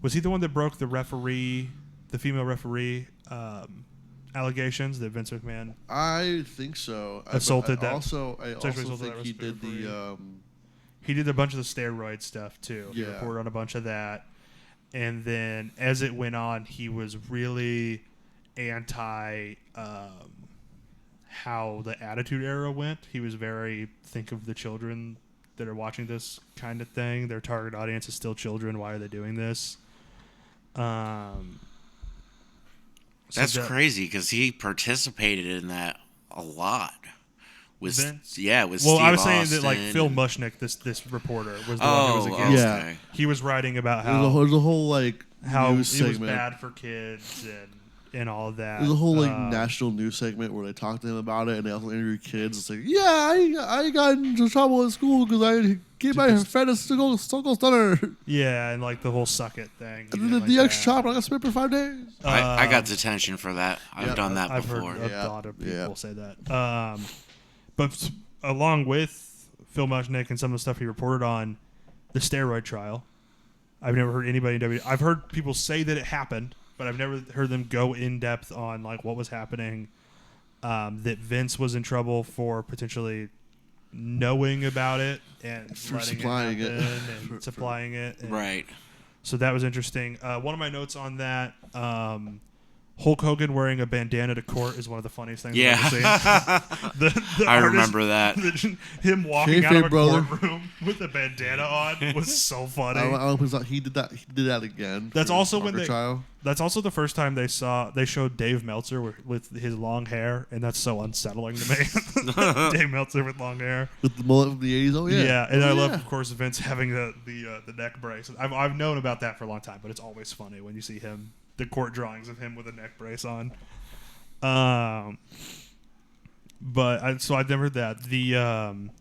was he the one that broke the female referee allegations that Vince McMahon... I think so. Assaulted I also think he did he did a bunch of the steroid stuff, too. Yeah. He reported on a bunch of that. And then, as it went on, he was really anti... how the Attitude Era went. He was very think of the children that are watching this kind of thing. Their target audience is still children. Why are they doing this? That's crazy because he participated in that a lot. With Vince? Yeah, with well, Steve I was saying Austin that like Phil Mushnick, this reporter, was the one who was against. Yeah. It. He was writing about how there's a whole like how news it was segment. bad for kids and all of that. There's a whole like national news segment where they talk to him about it, and they also interview kids. It's like, yeah, I got into trouble in school because I gave my friend a Suckle Stunner. Yeah, and like the whole suck it thing. And then the X chop, I got spit for 5 days. I got detention for that. I've done that I've before. Heard a lot of people say that. But along with Phil Mushnick and some of the stuff he reported on, the steroid trial, I've never heard anybody in I've heard people say that it happened, but I've never heard them go in depth on like what was happening. That Vince was in trouble for potentially knowing about it and for letting supplying it happen and supplying it. And Right. So that was interesting. One of my notes on that, Hulk Hogan wearing a bandana to court is one of the funniest things I've ever seen. I remember that. Him walking out of a courtroom with a bandana on was so funny. He did that again. That's also when trial. That's also the first time they showed Dave Meltzer with his long hair, and that's so unsettling to me. Dave Meltzer with long hair, with the mullet from the 80s. Oh yeah. Yeah, and I love, of course, Vince having the neck brace. I've known about that for a long time, but it's always funny when you see him. The court drawings of him with a neck brace on. So I've never heard that. The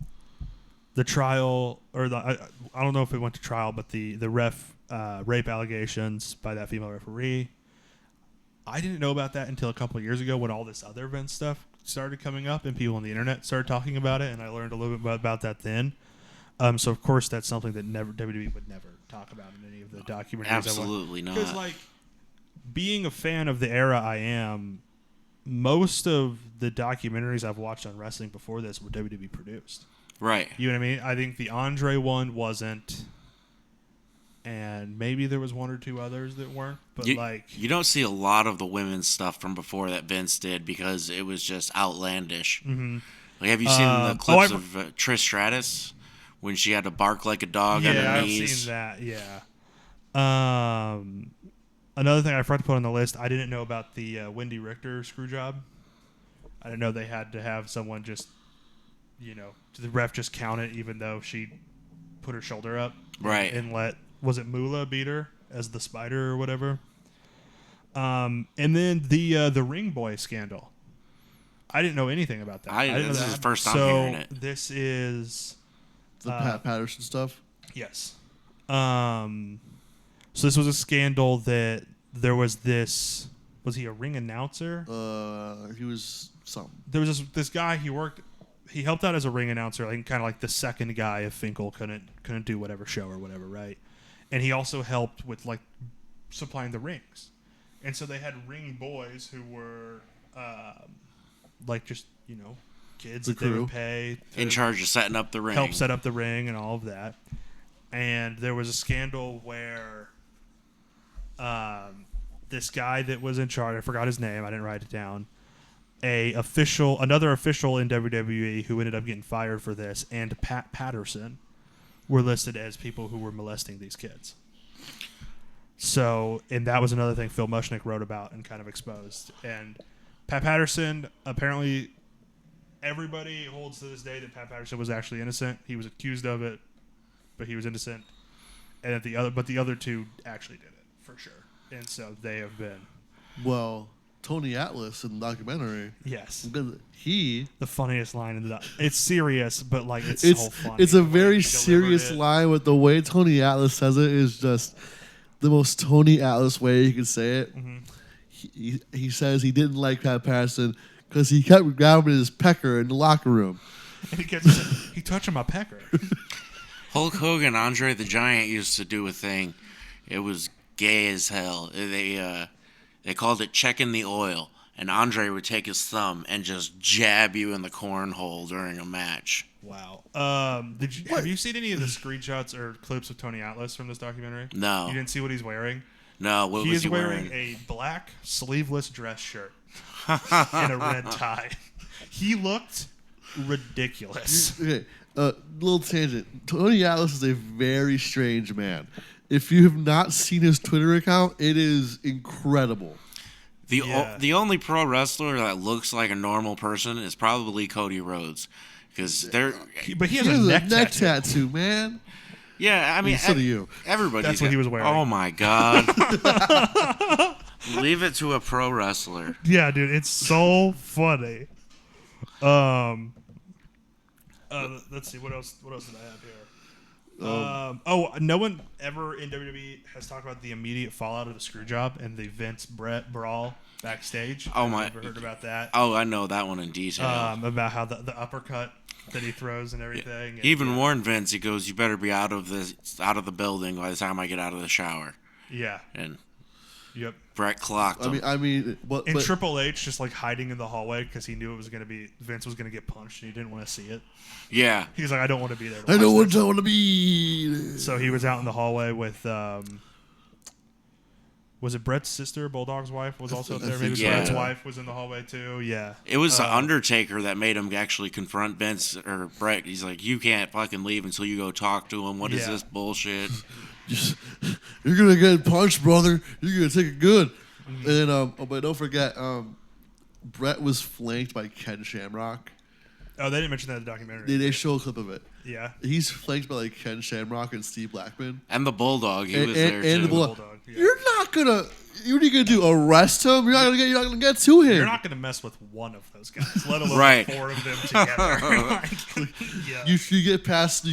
trial, or I don't know if it went to trial, but the rape allegations by that female referee. I didn't know about that until a couple of years ago when all this other event stuff started coming up and people on the internet started talking about it, and I learned a little bit about that then. So of course that's something that WWE would never talk about in any of the documentaries. Absolutely not. Because like being a fan of the era I am, most of the documentaries I've watched on wrestling before this were WWE produced. Right. You know what I mean? I think the Andre one wasn't, and maybe there was one or two others that weren't. But you don't see a lot of the women's stuff from before that Vince did because it was just outlandish. Mm-hmm. Like, have you seen the clips of Trish Stratus when she had to bark like a dog on her knees? Yeah, I've seen that. Yeah. Another thing I forgot to put on the list, I didn't know about the Wendy Richter screw job. I didn't know they had to have someone just, the ref just count it even though she put her shoulder up. Right. And was it Moolah beat her as the spider or whatever? And then the Ring Boy scandal. I didn't know anything about that. This is the first time hearing it. This is the Pat Patterson stuff. Yes. So this was a scandal that there was this. Was he a ring announcer? He was something. There was this guy. He helped out as a ring announcer, like kind of like the second guy if Finkel couldn't do whatever show or whatever, right? And he also helped with like supplying the rings. And so they had ring boys who were like just kids the that crew. they would pay in charge of setting up the ring, help set up the ring and all of that. And there was a scandal where this guy that was in charge, I forgot his name, I didn't write it down. Another official in WWE who ended up getting fired for this, and Pat Patterson were listed as people who were molesting these kids. So, and that was another thing Phil Mushnick wrote about and kind of exposed. And Pat Patterson, apparently, everybody holds to this day that Pat Patterson was actually innocent. He was accused of it, but he was innocent. And the other two actually did it for sure. And so they have been. Well, Tony Atlas in the documentary. Yes. The funniest line in the it's serious, but like it's so funny. It's a very serious line, but the way Tony Atlas says it is just the most Tony Atlas way you can say it. Mm-hmm. He says he didn't like Pat Patterson because he kept grabbing his pecker in the locker room. And he touching my pecker. Hulk Hogan, Andre the Giant used to do a thing. It was gay as hell. They called it checking the oil, and Andre would take his thumb and just jab you in the cornhole during a match. Wow. Have you seen any of the screenshots or clips of Tony Atlas from this documentary? No. You didn't see what he's wearing? No. What was he wearing? He is wearing a black sleeveless dress shirt and a red tie. He looked ridiculous. Okay. Little tangent. Tony Atlas is a very strange man. If you have not seen his Twitter account, it is incredible. The only pro wrestler that looks like a normal person is probably Cody Rhodes, because but he has a neck tattoo, man. Yeah, I mean, so do you. Everybody. That's what he was wearing. Oh my god! Leave it to a pro wrestler. Yeah, dude, it's so funny. Let's see what else did I have here. No one ever in WWE has talked about the immediate fallout of the screw job and the Vince Brett brawl backstage. Oh my! Ever heard about that? Oh, I know that one in detail. About how the uppercut that he throws and everything. He even warned Vince. He goes, "You better be out of the building by the time I get out of the shower." Yeah. And yep. Brett clocked him. I mean, and Triple H just like hiding in the hallway because he knew it was going to be Vince was going to get punched and he didn't want to see it. Yeah. He was like, I don't want to be there. I don't want to be there. So he was out in the hallway with, was it Brett's sister, Bulldog's wife, was also there? Maybe Brett's wife was in the hallway too. Yeah. It was the Undertaker that made him actually confront Vince or Brett. He's like, you can't fucking leave until you go talk to him. What is this bullshit? You're going to get punched, brother. You're going to take it good. Mm-hmm. And then, but don't forget, Brett was flanked by Ken Shamrock. Oh, they didn't mention that in the documentary. They show a clip of it. Yeah. He's flanked by like Ken Shamrock and Steve Blackman. And the Bulldog. He was there too. The Bulldog. Yeah. You're not going to... What are you gonna do? Arrest him? You're not gonna get to him. You're not gonna mess with one of those guys, let alone four of them together. You get past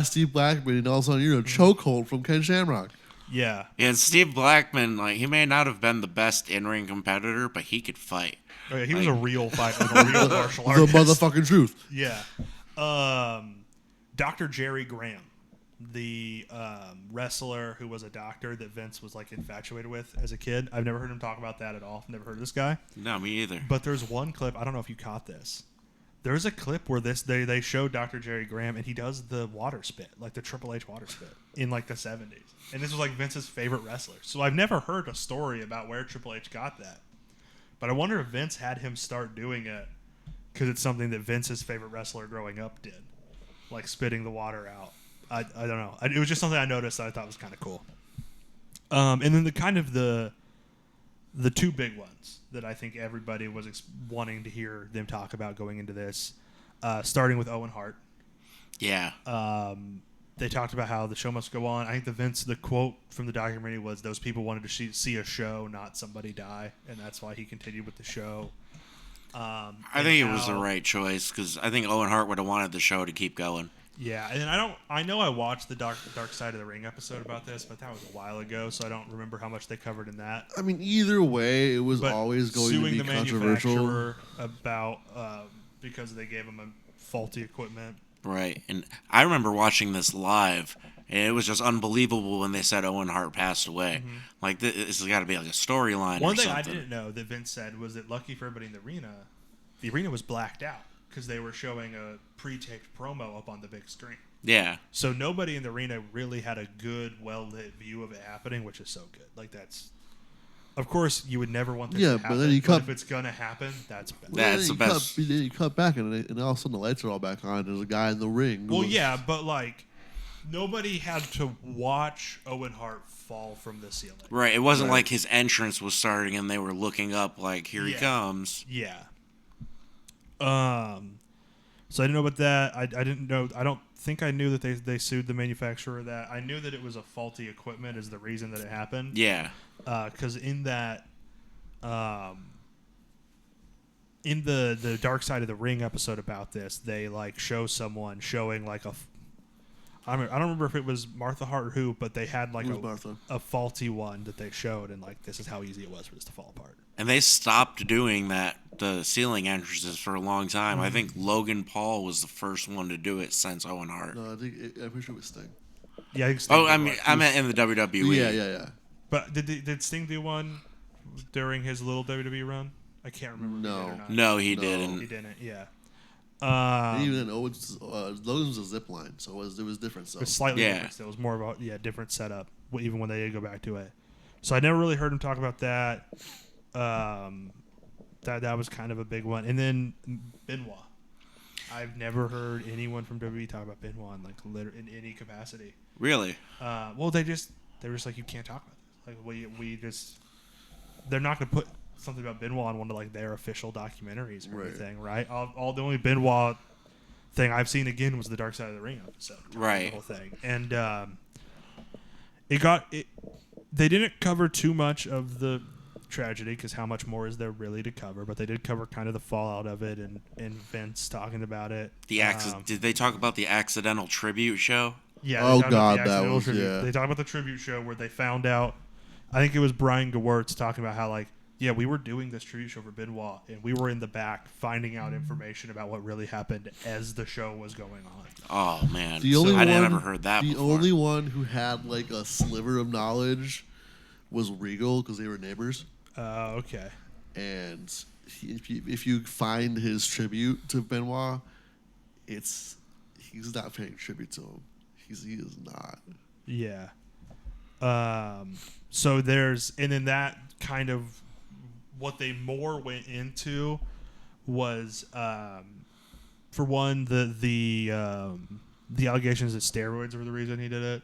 Steve Blackman, and all of a sudden you're in a chokehold from Ken Shamrock. Yeah. And Steve Blackman, like, he may not have been the best in-ring competitor, but he could fight. Oh, yeah, he was a real fighter, a real martial artist. The motherfucking truth. Yeah. Dr. Jerry Graham, the wrestler who was a doctor that Vince was like infatuated with as a kid. I've never heard him talk about that at all. Never heard of this guy. No, me either. But there's one clip. I don't know if you caught this. There's a clip where they show Dr. Jerry Graham and he does the water spit, like the Triple H water spit in like the 70s. And this was like Vince's favorite wrestler. So I've never heard a story about where Triple H got that. But I wonder if Vince had him start doing it because it's something that Vince's favorite wrestler growing up did, like spitting the water out. I don't know. It was just something I noticed that I thought was kind of cool. And then the two big ones that I think everybody was wanting to hear them talk about going into this, starting with Owen Hart. Yeah. They talked about how the show must go on. I think the quote from the documentary was those people wanted to see a show, not somebody die, and that's why he continued with the show. I think it was the right choice because I think Owen Hart would have wanted the show to keep going. Yeah, and I know I watched the Dark Side of the Ring episode about this, but that was a while ago, so I don't remember how much they covered in that. I mean, either way, it was always going to be controversial. Suing the manufacturer about because they gave him a faulty equipment. Right, and I remember watching this live, and it was just unbelievable when they said Owen Hart passed away. Mm-hmm. Like, this has got to be like a storyline. One thing I didn't know that Vince said was that lucky for everybody in the arena was blacked out because they were showing a pre-taped promo up on the big screen. Yeah. So nobody in the arena really had a good, well-lit view of it happening, which is so good. Like, that's... Of course, you would never want this to happen, but if it's going to happen, that's best. That's the best. Then you cut back, and all of a sudden the lights are all back on. There's a guy in the ring. Well, yeah, but, like, nobody had to watch Owen Hart fall from the ceiling. Right. It wasn't like his entrance was starting and they were looking up like, here he comes. Yeah. So I didn't know about that. I didn't know. I don't think I knew that they sued the manufacturer of that. I knew that it was a faulty equipment is the reason that it happened. Yeah. Because in that, in the Dark Side of the Ring episode about this, they like show someone showing like I don't remember if it was Martha Hart or who, but they had like a faulty one that they showed, and like this is how easy it was for this to fall apart. And they stopped doing the ceiling entrances for a long time. Mm-hmm. I think Logan Paul was the first one to do it since Owen Hart. No, I'm pretty sure it was Sting. Yeah, I think Sting I meant in the WWE. Yeah. But did Sting do one during his little WWE run? I can't remember. No, he didn't. He didn't. Yeah. Even Logan's was a zip line, so it was different. So it was slightly different. Still. It was more of a different setup. Even when they did go back to it, so I never really heard him talk about that. That was kind of a big one, and then Benoit. I've never heard anyone from WWE talk about Benoit in any capacity. Really? Well, they were just like, you can't talk about this. Like we just they're not going to put something about Benoit on one of like their official documentaries or anything, right? All the only Benoit thing I've seen again was the Dark Side of the Ring episode, right? The whole thing, and they didn't cover too much of the tragedy because how much more is there really to cover? But they did cover kind of the fallout of it and Vince talking about it. Did they talk about the accidental tribute show? Yeah. Oh God, that was They talked about the tribute show where they found out. I think it was Brian Gewirtz talking about how we were doing this tribute show for Benoit and we were in the back finding out information about what really happened as the show was going on. Oh man, I never heard that. The before. only one who had like a sliver of knowledge was Regal because they were neighbors. Okay. And if you find his tribute to Benoit, he's not paying tribute to him. He is not. Yeah. So and then that kind of what they more went into was, for one, the allegations that steroids were the reason he did it,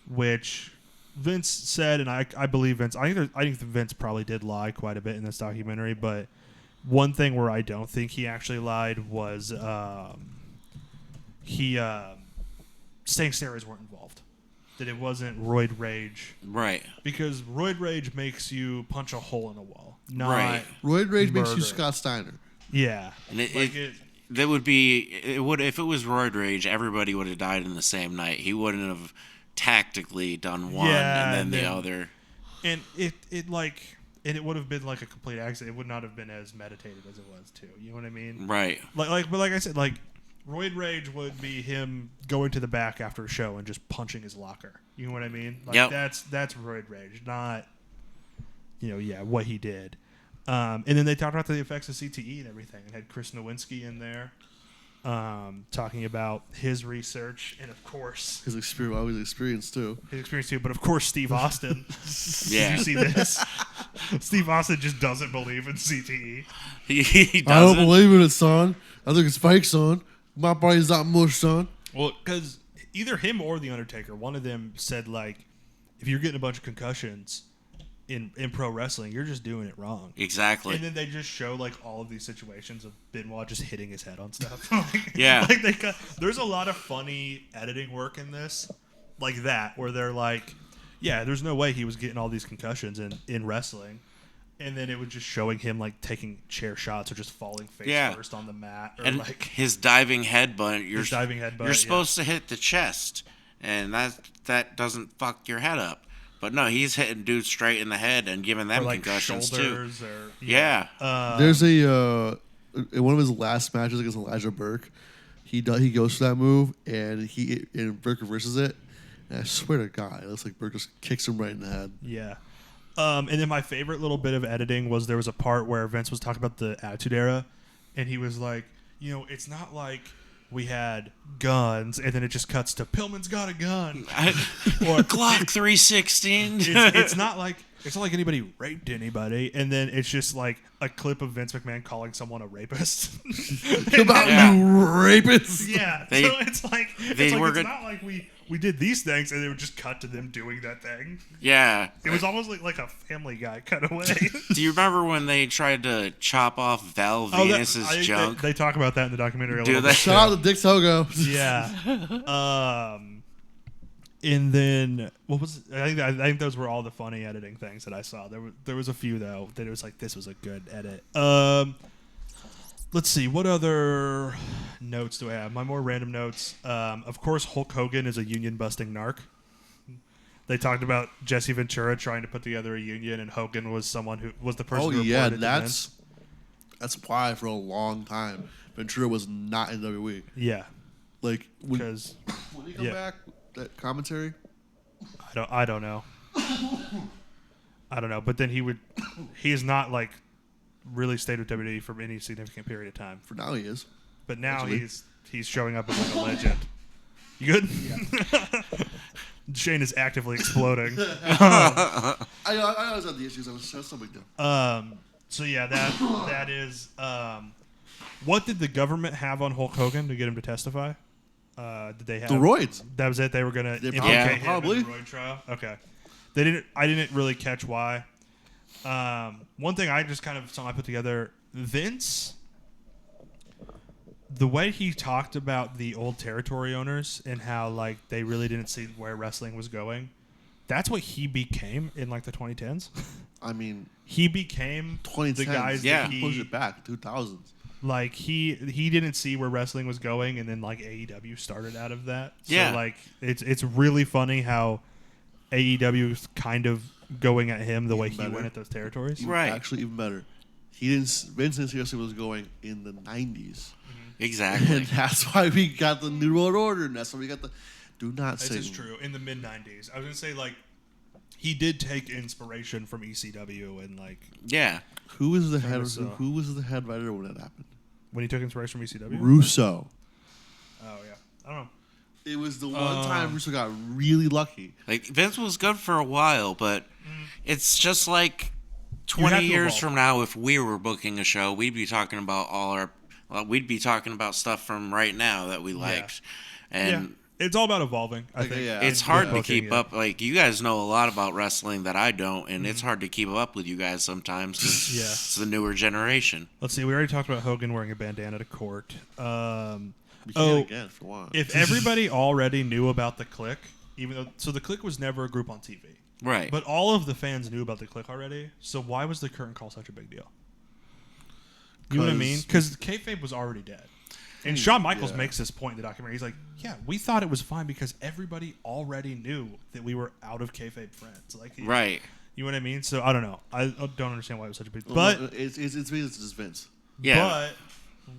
which Vince said, and I believe Vince. I think Vince probably did lie quite a bit in this documentary, but one thing where I don't think he actually lied was saying steroids weren't involved. That it wasn't roid rage. Right. Because roid rage makes you punch a hole in a wall. Not right. Roid rage murder. makes you Scott Steiner. Yeah. And that would be if it was roid rage, everybody would have died in the same night. He wouldn't have tactically done one and then the other. And it would have been like a complete accident. It would not have been as meditated as it was too. You know what I mean? Right. But like I said, like Roid rage would be him going to the back after a show and just punching his locker. You know what I mean? Like Yep. That's roid rage, not what he did. And then they talked about the effects of CTE and everything, and had Chris Nowinski in there talking about his research and of course his experience too. But of course Steve Austin. Yeah. Did you see this? Steve Austin just doesn't believe in CTE. He doesn't. I don't believe in it, son. I think it's fake, son. My body's not mush, son. Well, because either him or The Undertaker, one of them said, like, if you're getting a bunch of concussions in pro wrestling, you're just doing it wrong. Exactly. And then they just show, like, all of these situations of Benoit just hitting his head on stuff. Like, Yeah. Like there's a lot of funny editing work in this, like that, where they're like, yeah, there's no way he was getting all these concussions in wrestling. And then it was just showing him, like, taking chair shots or just falling face first on the mat. Or and like his diving headbutt. You're supposed to hit the chest, and that doesn't fuck your head up. But no, he's hitting dudes straight in the head and giving them like concussions too. Yeah. There's a in one of his last matches against Elijah Burke, he goes for that move and Burke reverses it. And I swear to God, it looks like Burke just kicks him right in the head. Yeah. And then my favorite little bit of editing was there was a part where Vince was talking about the Attitude Era, and he was like, it's not like we had guns, and then it just cuts to Pillman's got a gun. Or Glock 316. It's not like anybody raped anybody, and then it's just like a clip of Vince McMahon calling someone a rapist. About you rapists. Yeah. So it's not like we did these things, and it would just cut to them doing that thing. Yeah. It was almost like a Family Guy cutaway. Do you remember when they tried to chop off Val Venus's junk? They talk about that in the documentary. Shout out to Dick Togo. Yeah. And then what was? I think those were all the funny editing things that I saw. There was a few though that it was like this was a good edit. Let's see, what other notes do I have? My more random notes. Of course, Hulk Hogan is a union-busting narc. They talked about Jesse Ventura trying to put together a union, and Hogan was someone who was the person who reported to Vince. That's why for a long time Ventura was not in WWE. Yeah. Like when he come back, that commentary? I don't know. I don't know, but then he is not like really stayed with WWE for any significant period of time. For now he is. But now he's showing up as like a legend. You good? Yeah. Shane is actively exploding. I always have the issues. That's no big deal. So yeah, that is. What did the government have on Hulk Hogan to get him to testify? Did they have the roids? That was it. They were going to implicate him in the roid trial. Okay. They didn't. I didn't really catch why. One thing I just kind of saw I put together, Vince, the way he talked about the old territory owners and how like they really didn't see where wrestling was going, that's what he became in like the 2010s. I mean, he became 2010s, the guys that he pushed it back 2000s. Like he didn't see where wrestling was going, and then like AEW started out of that. Yeah. So like it's really funny how AEW is kind of going at him the way he went at those territories. Right. Actually, even better. Vince didn't see where was going in the 90s. Exactly. And that's why we got the New World Order, and that's why we got the Do Not Sing. This is true. In the mid-90s. I was going to say, like, he did take inspiration from ECW and, like... Yeah. Who was the head writer when that happened? When he took inspiration from ECW? Russo. Oh, yeah. I don't know. It was the one time Russo got really lucky. Like, Vince was good for a while, but it's just like 20 years from now, if we were booking a show, we'd be talking about stuff from right now that we liked. And it's all about evolving, I think. Yeah, it's hard to keep up. Like, you guys know a lot about wrestling that I don't, and it's hard to keep up with you guys sometimes because it's the newer generation. Let's see. We already talked about Hogan wearing a bandana to court. Again, for one. If everybody already knew about the Clique, so the Clique was never a group on TV. Right. But all of the fans knew about the Clique already, so why was the curtain call such a big deal? You know what I mean? Because kayfabe was already dead. And Shawn Michaels makes this point in the documentary. He's like, yeah, we thought it was fine because everybody already knew that we were out of kayfabe friends. Like, right. You know what I mean? So, I don't know. I don't understand why it was such a big deal. But it's just Vince. Yeah.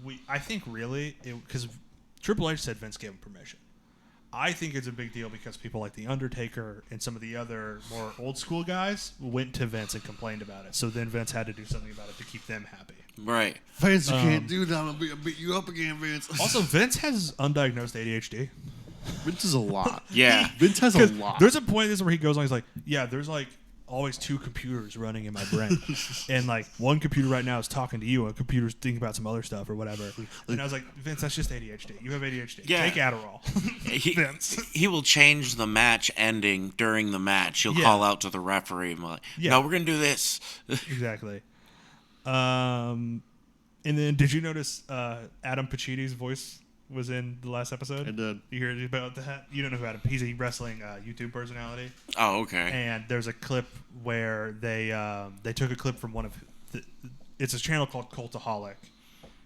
But I think really, because Triple H said Vince gave him permission. I think it's a big deal because people like The Undertaker and some of the other more old school guys went to Vince and complained about it. So then Vince had to do something about it to keep them happy. Right. Vince, you can't do that. I'll beat you up again, Vince. Also, Vince has undiagnosed ADHD. Vince is a lot. Yeah. Vince has a lot. There's a point in this where he goes on, he's like, yeah, there's like always 2 computers running in my brain. And like one computer right now is talking to you, a computer's thinking about some other stuff or whatever. And I was like, Vince, that's just ADHD. You have ADHD. Yeah. Take Adderall. Vince. He will change the match ending during the match. He'll call out to the referee and be like, no, we're going to do this. Exactly. And then did you notice Adam Paciotti's voice was in the last episode? I did. You heard about that? You don't know who Adam. He's a wrestling YouTube personality. Oh, okay. And there's a clip where they took a clip from one of it's a channel called Cultaholic,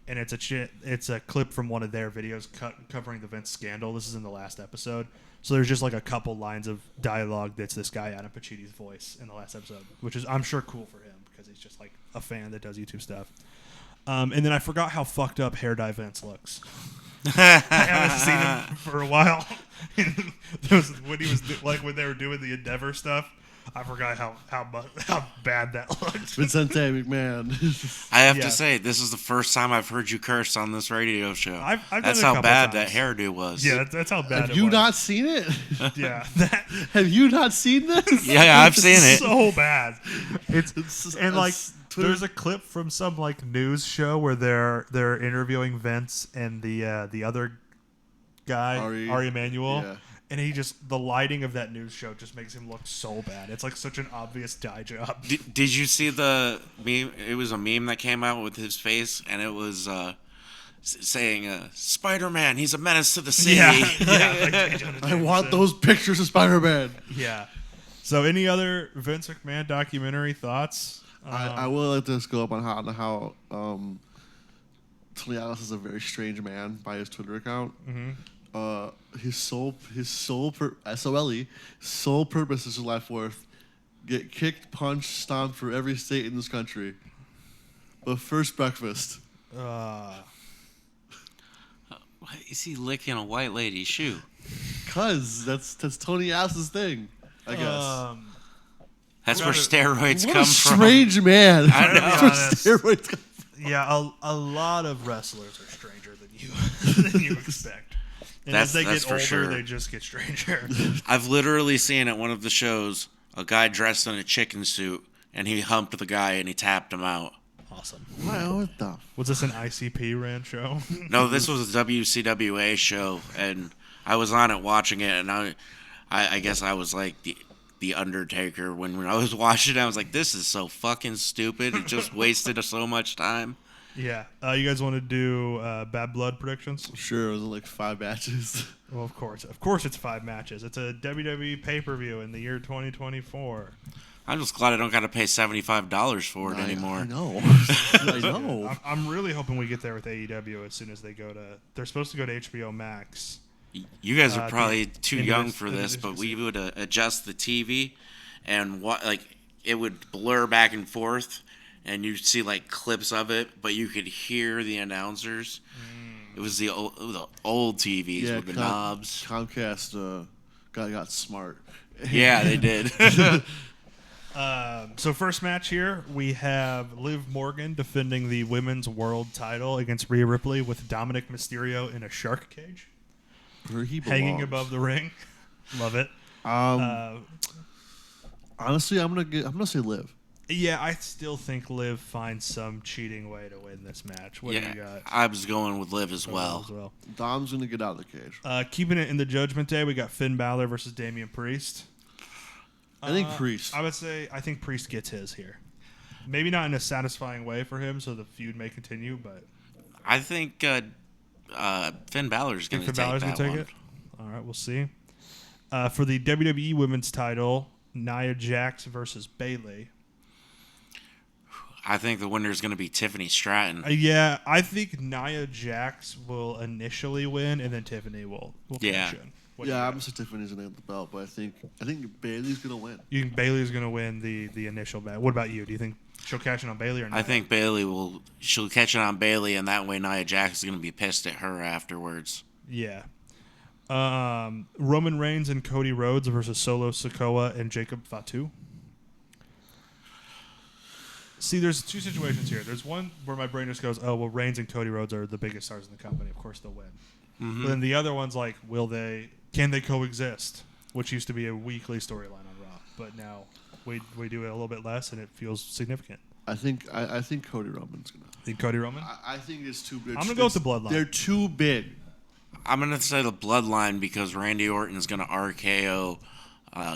and it's a clip from one of their videos covering the Vince scandal. This is in the last episode. So there's just like a couple lines of dialogue that's this guy Adam Paciotti's voice in the last episode, which is I'm sure cool for him because he's just like a fan that does YouTube stuff. And then I forgot how fucked up hair dye Vince looks. I haven't seen him for a while. When he was like when they were doing the Endeavor stuff, I forgot how bad that looked. Vincente McMahon. I have to say, this is the first time I've heard you curse on this radio show. I've done that's it a how bad bad times. that hairdo was. Yeah, that's how bad Have it you was. not seen it? Yeah. Have you not seen this? Yeah, I've seen it. So bad. And like Twitter. there's a clip from some like news show where they're interviewing Vince and the other guy Ari Emanuel. Yeah. And the lighting of that news show just makes him look so bad. It's like such an obvious dye job. Did you see the meme? It was a meme that came out with his face, and it was saying, Spider-Man, he's a menace to the city. Like, I want those pictures of Spider-Man. Yeah. So any other Vince McMahon documentary thoughts? I will let this go up on how Tony Atlas is a very strange man by his Twitter account. Mm-hmm. His sole purpose is his life worth get kicked, punched, stomped for every state in this country. But first breakfast. Why is he licking a white lady's shoe? Cause that's Tony Atlas's thing, I guess. That's where steroids What come a from. strange man. I know. That's where steroids come from. Yeah, a lot of wrestlers are stranger than you expect. And as they get for older, sure. they just get stranger. I've literally seen at one of the shows a guy dressed in a chicken suit, and he humped the guy and he tapped him out. Awesome. What the? Was this an ICP ran show? No, this was a WCWA show, and I was on it watching it, and I guess I was like the Undertaker when I was watching it. I was like, this is so fucking stupid. It just wasted so much time. Yeah. You guys want to do Bad Blood predictions? Sure, it was like 5 matches. Well, of course. Of course it's 5 matches. It's a WWE pay-per-view in the year 2024. I'm just glad I don't got to pay $75 for it anymore. I know. I know. I'm really hoping we get there with AEW as soon as they go to... They're supposed to go to HBO Max. You guys are probably too young this- for into this, this but we season. would adjust the TV, and it would blur back and forth, and you'd see like clips of it, but you could hear the announcers. It was the old TVs with the knobs. Comcast got smart. Yeah, they did. So first match here, we have Liv Morgan defending the women's world title against Rhea Ripley with Dominic Mysterio in a shark cage. Where he Hanging belongs. above the ring. Love it. Honestly, I'm gonna say Liv. Yeah, I still think Liv finds some cheating way to win this match. What do you got? I was going with Liv as well. Dom's gonna get out of the cage. Keeping it in the Judgment Day, we got Finn Balor versus Damian Priest. I think Priest. I think Priest gets his here. Maybe not in a satisfying way for him, so the feud may continue, but I think Finn Balor's going to Finn take Balor's that gonna one. take it. All right, we'll see. For the WWE Women's title, Nia Jax versus Bayley. I think the winner is going to be Tiffany Stratton. Yeah, I think Nia Jax will initially win, and then Tiffany will finish in. What do you I'm got? gonna say Tiffany's gonna get the belt, but I think Bailey's gonna win. You think Bayley's going to win the initial bet? What about you? Do you think she'll cash in on Bayley or not? I think she'll catch it on Bailey, and that way Nia Jax is going to be pissed at her afterwards. Yeah. Roman Reigns and Cody Rhodes versus Solo Sikoa and Jacob Fatu. See, there's two situations here. There's one where my brain just goes, oh, well, Reigns and Cody Rhodes are the biggest stars in the company. Of course they'll win. Mm-hmm. But then the other one's like, can they coexist? Which used to be a weekly storyline on Raw. But now we do it a little bit less, and it feels significant. I think Cody Roman's gonna. Think Cody Roman? I think it's too big. I'm gonna go with the Bloodline. They're too big. I'm gonna say the Bloodline because Randy Orton's gonna RKO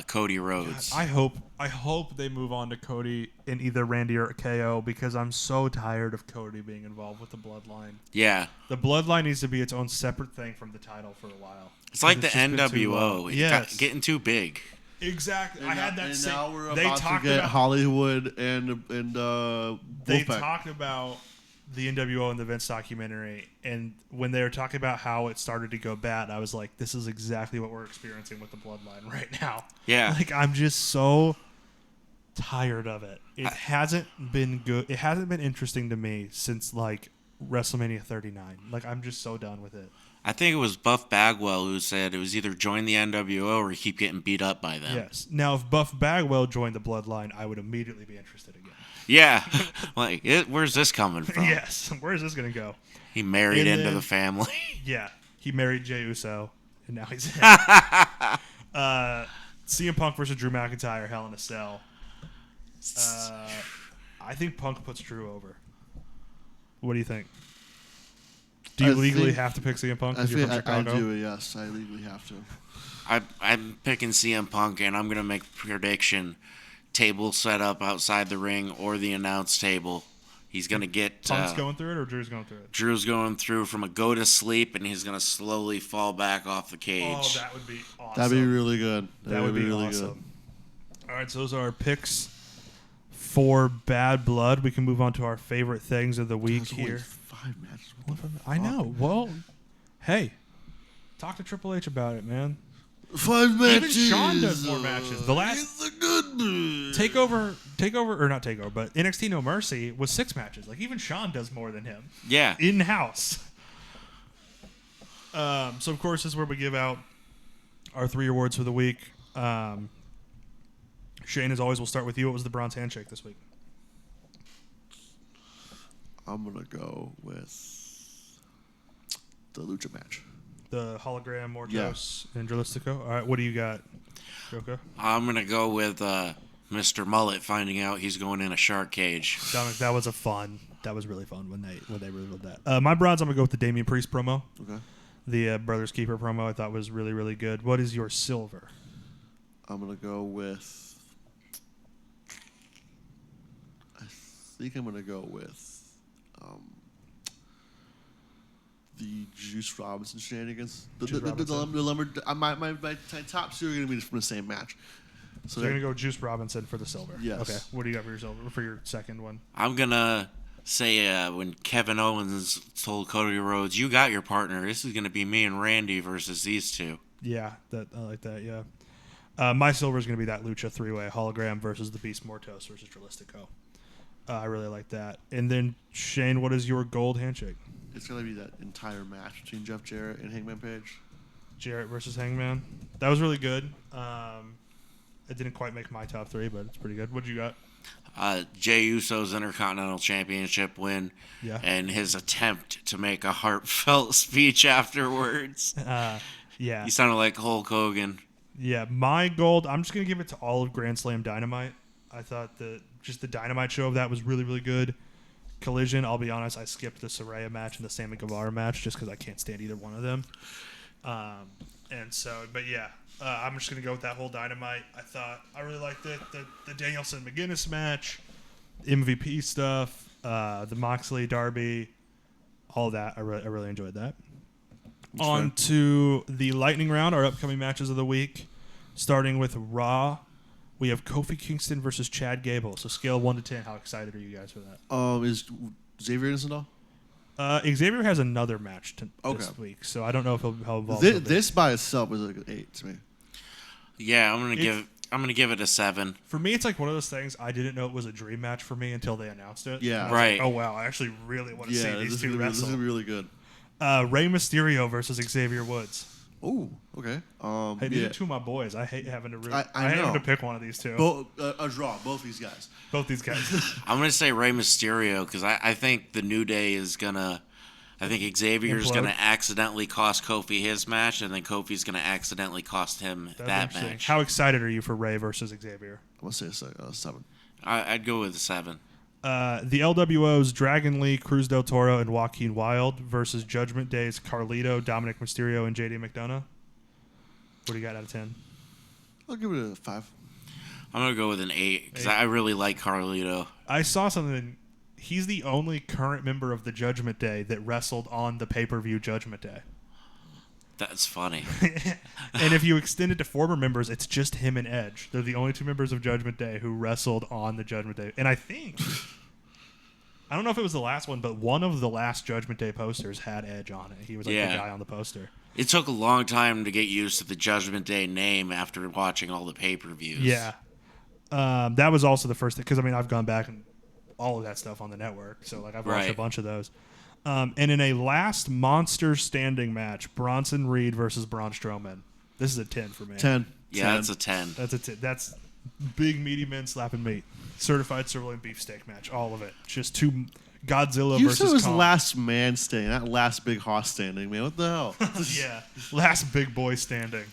Cody Rhodes. God, I hope they move on to Cody in either Randy or KO because I'm so tired of Cody being involved with the Bloodline. Yeah. The Bloodline needs to be its own separate thing from the title for a while. It's like the NWO. It's getting too big. Exactly. And I had that same. Now we're they about talked to get about Hollywood and They Wolfpack. talked about the NWO in the Vince documentary, and when they were talking about how it started to go bad, I was like, this is exactly what we're experiencing with the Bloodline right now. Yeah. Like, I'm just so tired of it. It hasn't been good. It hasn't been interesting to me since, like, WrestleMania 39. Like, I'm just so done with it. I think it was Buff Bagwell who said it was either join the NWO or keep getting beat up by them. Yes. Now, if Buff Bagwell joined the Bloodline, I would immediately be interested again. Yeah. Like, where's this coming from? Yes. Where is this going to go? He married into the family. Yeah. He married Jey Uso, and now he's in. CM Punk versus Drew McIntyre, Hell in a Cell. I think Punk puts Drew over. What do you think? Do you legally have to pick CM Punk because you're from Chicago? I do, yes. I legally have to. I'm picking CM Punk, and I'm going to make a prediction. Table set up outside the ring or the announce table. He's going to get... Punk's going through it or Drew's going through it? Drew's going through from a go to sleep, and he's going to slowly fall back off the cage. Oh, that would be awesome. That'd be really good. That would be really awesome. Good. All right, so those are our picks for Bad Blood. We can move on to our favorite things of the week here. 5 matches. I know. Well, hey, talk to Triple H about it, man. 5 matches. Even Shawn does more matches. The last he's a good man. takeover, or not takeover, but NXT No Mercy was 6 matches. Like, even Shawn does more than him. Yeah. In house. So of course, this is where we give out our 3 awards for the week. Shane, as always, we'll start with you. What was the bronze handshake this week? I'm gonna go with the Lucha match. The hologram Mortos and Drilistico. All right, what do you got, Jolka? I'm going to go with Mr. Mullet finding out he's going in a shark cage. That was really fun when they revealed that. My bronze, I'm going to go with the Damian Priest promo. Okay. The Brothers Keeper promo I thought was really, really good. What is your silver? I'm gonna go with. I think I'm gonna go with the Juice Robinson shenanigans. My top 2 are gonna be from the same match. So you're gonna go Juice Robinson for the silver. Yes. Okay. What do you got for your silver for your second one? I'm gonna say when Kevin Owens told Cody Rhodes, "You got your partner. This is gonna be me and Randy versus these two." Yeah, I like that. Yeah. My silver is gonna be that Lucha 3-way hologram versus the Beast Mortos versus Drilistico. I really like that. And then Shane, what is your gold handshake? It's gonna be that entire match between Jeff Jarrett and Hangman Page. Jarrett versus Hangman. That was really good. It didn't quite make my top 3, but it's pretty good. What you got? Jey Uso's Intercontinental Championship win, and his attempt to make a heartfelt speech afterwards. Yeah. He sounded like Hulk Hogan. Yeah, my gold, I'm just going to give it to all of Grand Slam Dynamite. I thought the Dynamite show of that was really, really good. Collision, I'll be honest, I skipped the Saraya match and the Sammy Guevara match just because I can't stand either one of them. I'm just going to go with that whole Dynamite. I really liked it. The Danielson McGuinness match, MVP stuff, the Moxley Darby, all that. I really enjoyed that. On to the lightning round, our upcoming matches of the week. Starting with Raw, we have Kofi Kingston versus Chad Gable. So scale 1 to 10, how excited are you guys for that? Is Xavier innocent at all? Xavier has another match this week, so I don't know if how involved. This by itself was like an 8 to me. Yeah, I'm gonna give it a 7. For me, it's like one of those things. I didn't know it was a dream match for me until they announced it. Yeah, right. Like, oh wow, I actually really want to see these two wrestle. This is really good. Rey Mysterio versus Xavier Woods. Oh, okay. Hey, these are two of my boys. I hate having to I hate know. having to pick one of these two. A draw. Both these guys. Both these guys. I'm gonna say Rey Mysterio because I think the New Day is gonna. I think Xavier's Implode. going to accidentally cost Kofi his match, and then Kofi's going to accidentally cost him that match. How excited are you for Rey versus Xavier? I'm going to say 7. I'd go with a 7. The LWO's Dragon Lee, Cruz del Toro, and Joaquin Wilde versus Judgment Day's Carlito, Dominic Mysterio, and JD McDonough. What do you got out of 10? I'll give it a 5. I'm going to go with an 8 because I really like Carlito. I saw something. He's the only current member of the Judgment Day that wrestled on the pay-per-view Judgment Day. That's funny. And if you extend it to former members, it's just him and Edge. They're the only two members of Judgment Day who wrestled on the Judgment Day. And I think, I don't know if it was the last one, but one of the last Judgment Day posters had Edge on it. He was like the guy on the poster. It took a long time to get used to the Judgment Day name after watching all the pay-per-views. Yeah. That was also the first thing, because, I mean, I've gone back and all of that stuff on the network. So, like, I've watched a bunch of those. And in a last monster standing match, Bronson Reed versus Braun Strowman. This is a 10 for me. 10. Yeah, that's a 10. That's a 10. That's big, meaty men slapping meat. Certified sirloin beefsteak match. All of it. Just two Godzilla You versus said it was Kong. last man standing, not last big hoss standing, man. What the hell? Yeah. Last big boy standing.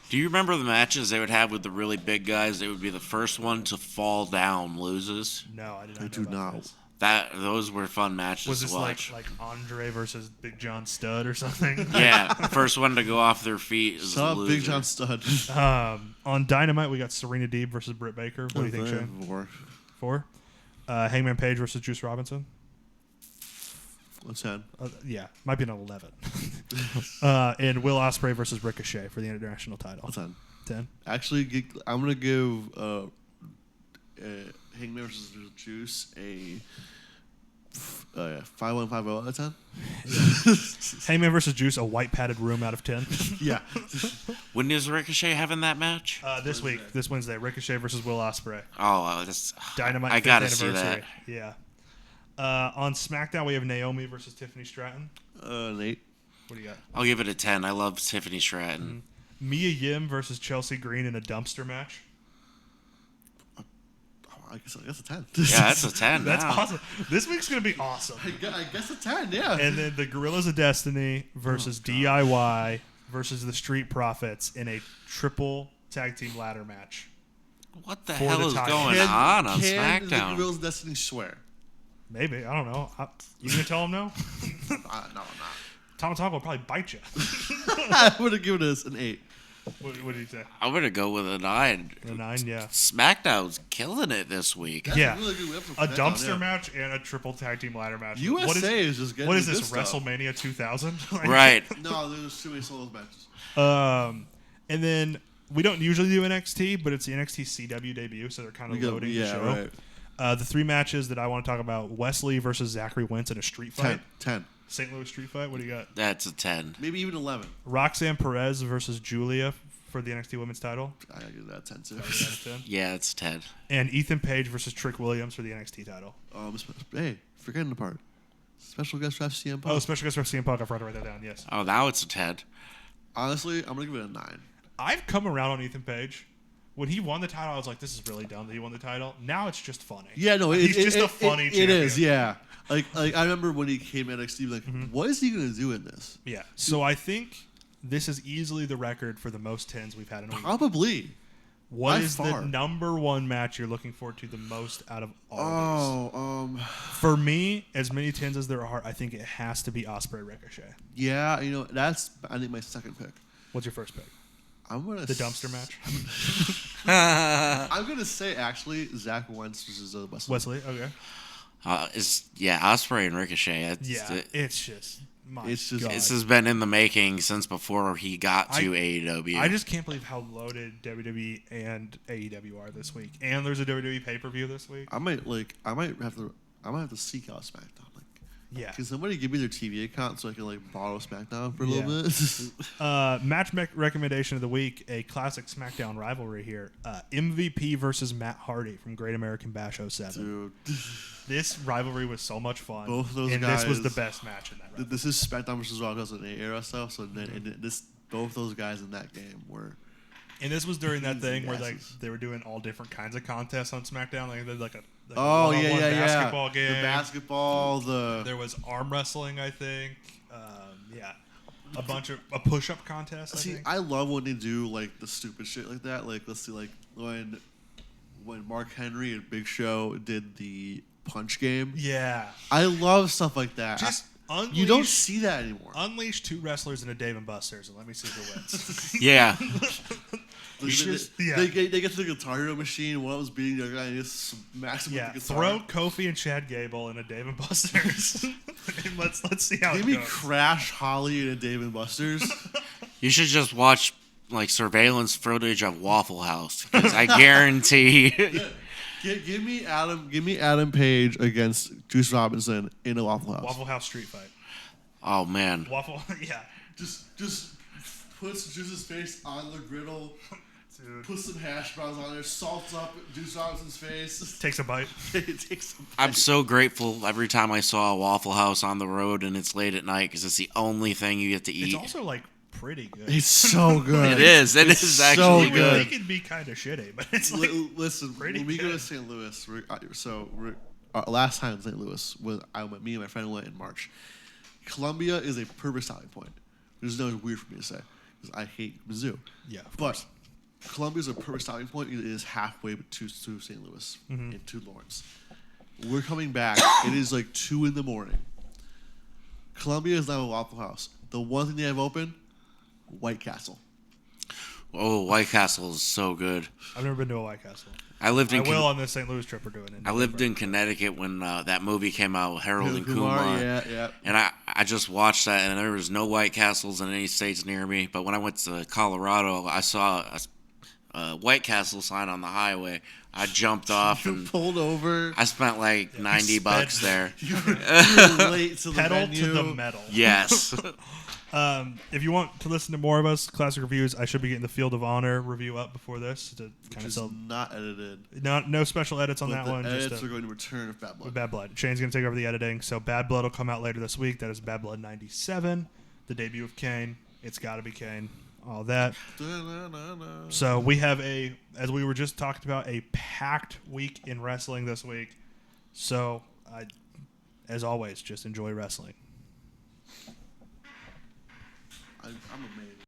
Do you remember the matches they would have with the really big guys? They would be the first one to fall down loses. No, I did not I know do about not. this. Those were fun matches Was to this watch. like Andre versus Big John Studd or something? Yeah, first one to go off their feet is the Sup, loser. Big John Stud. On Dynamite, we got Serena Deeb versus Britt Baker. What do you think, Shane? 4. 4? Hangman Page versus Juice Robinson. 10. Yeah, might be an 11. And Will Ospreay versus Ricochet for the international title. 10. 10. Actually, I'm gonna give Hangman versus Juice a 5150 out of 10. Hangman versus Juice, a white padded room out of 10. Yeah. When is Ricochet having that match? This week, this Wednesday, Ricochet versus Will Ospreay. Oh, that's Dynamite. I 5th gotta see anniversary. that. Yeah. On SmackDown, we have Naomi versus Tiffany Stratton. An 8. What do you got? I'll give it a 10. I love Tiffany Stratton. Mia Yim versus Chelsea Green in a dumpster match. I guess that's a 10. Yeah, that's a 10. That's now. awesome. This week's going to be awesome. I guess a 10, yeah. And then the Gorillas of Destiny versus DIY versus the Street Profits in a triple tag team ladder match. What the For hell the is title. going Can on the SmackDown? Gorillas of Destiny swear? Maybe. I don't know. You going to tell them no? No, I'm not. Tom and Tom will probably bite you. I would have given this an 8. What did you say? I'm gonna go with a 9. A 9, yeah. SmackDown's killing it this week. That's Yeah. a really good episode for A SmackDown, dumpster yeah. match and a triple tag team ladder match. USA is just getting What is good this, stuff. WrestleMania 2000? Right. No, there's too many solos matches. And then we don't usually do NXT, but it's the NXT CW debut, so they're kind of loading the show. Right. The 3 matches that I want to talk about: Wesley versus Zachary Wentz in a street fight. 10. St. Louis street fight. What do you got? That's a 10. Maybe even 11. Roxanne Perez versus Julia for the NXT Women's title. I gotta give that 10 too. Out of 10. Yeah, it's 10. And Ethan Page versus Trick Williams for the NXT title. Hey, forgetting the part. Special guest ref CM Punk. Oh, special guest ref CM Punk. I forgot to write that down. Yes. Oh, now it's a 10. Honestly, I'm gonna give it a 9. I've come around on Ethan Page. When he won the title, I was like, "This is really dumb that he won the title." Now it's just funny. Yeah, no, He's just a funny It champion. is, yeah. Like I remember when he came in NXT, like, what is he gonna do in this? Yeah. So I think this is easily the record for the most 10s we've had in a week. Probably. What by is far. the number one match you're looking forward to the most out of all of these? Oh, For me, as many 10s as there are, I think it has to be Ospreay Ricochet. yeah. You know, that's I think my second pick. What's your first pick? I'm gonna The dumpster match? I'm gonna say actually Zach Wentz versus Wesley. Wesley, okay. Ospreay and Ricochet. It's just, my It's just- God. This has been in the making since before he got to AEW. I just can't believe how loaded WWE and AEW are this week. And there's a WWE pay-per-view this week. I might have to seek out SmackDown. Like, Yeah. Can somebody give me their TV account so I can borrow SmackDown for a little bit? Match recommendation of the week: a classic SmackDown rivalry here. MVP versus Matt Hardy from Great American Bash 07. Dude. This rivalry was so much fun. Both those and guys, this was the best match in that rivalry. This is SmackDown versus Raw 2008 era stuff. So both those guys in that game were. And this was during that thing where asses. they were doing all different kinds of contests on SmackDown. They did a one-on-one basketball game. The basketball. There was arm wrestling, I think. A push-up contest. I think. I love when they do the stupid shit like that. Let's see, when Mark Henry and Big Show did the punch game. Yeah, I love stuff like that. You don't see that anymore. Unleash two wrestlers in a Dave and Buster's and let me see who wins. Yeah. They get to the Guitar Hero machine. One was beating the other guy and just smacks him with the guitar. Throw Kofi and Chad Gable in a Dave and Buster's. And let's see how it goes. Give me Crash Holly in a Dave and Buster's. You should just watch surveillance footage of Waffle House because I guarantee. Give me Adam Page against Juice Robinson in a Waffle House. Waffle House street fight. Oh man. Yeah. Just puts Juice's face on the griddle. Dude. Put some hash browns on there. Salts up Juice Robinson's face. Takes a bite. I'm so grateful every time I saw a Waffle House on the road and it's late at night because it's the only thing you get to eat. It's also pretty good. It's so good. It is. It is actually so good. It can be kind of shitty, but it's listen. Pretty when we good. go to St. Louis, last time in St. Louis, me and my friend went in March. Columbia is a perfect stopping point. There's no weird for me to say because I hate Mizzou. Yeah, but Columbia is a perfect stopping point. It is halfway to St. Louis and to Lawrence. We're coming back. It is 2 a.m. Columbia is now a Waffle House. The one thing they have open, White Castle. Oh, White Castle is so good. I've never been to a White Castle. I will on this St. Louis trip we're doing it. I lived in Connecticut when that movie came out with Harold and Kumar. Yeah. And I just watched that, and there was no White Castles in any states near me. But when I went to Colorado, I saw a White Castle sign on the highway. I jumped off and pulled over. I spent $90 there. You were late to the Pedal venue. to the metal. Yes. If you want to listen to more of us, classic reviews, I should be getting the Field of Honor review up before this to kind of sell. Not edited. No special edits on But that one. The edits just are going to return with Bad Blood. Bad Blood. Shane's going to take over the editing. So Bad Blood will come out later this week. That is Bad Blood 97, the debut of Kane. It's got to be Kane. All that. So we have as we were just talking about, a packed week in wrestling this week. So, as always, just enjoy wrestling. I'm amazed.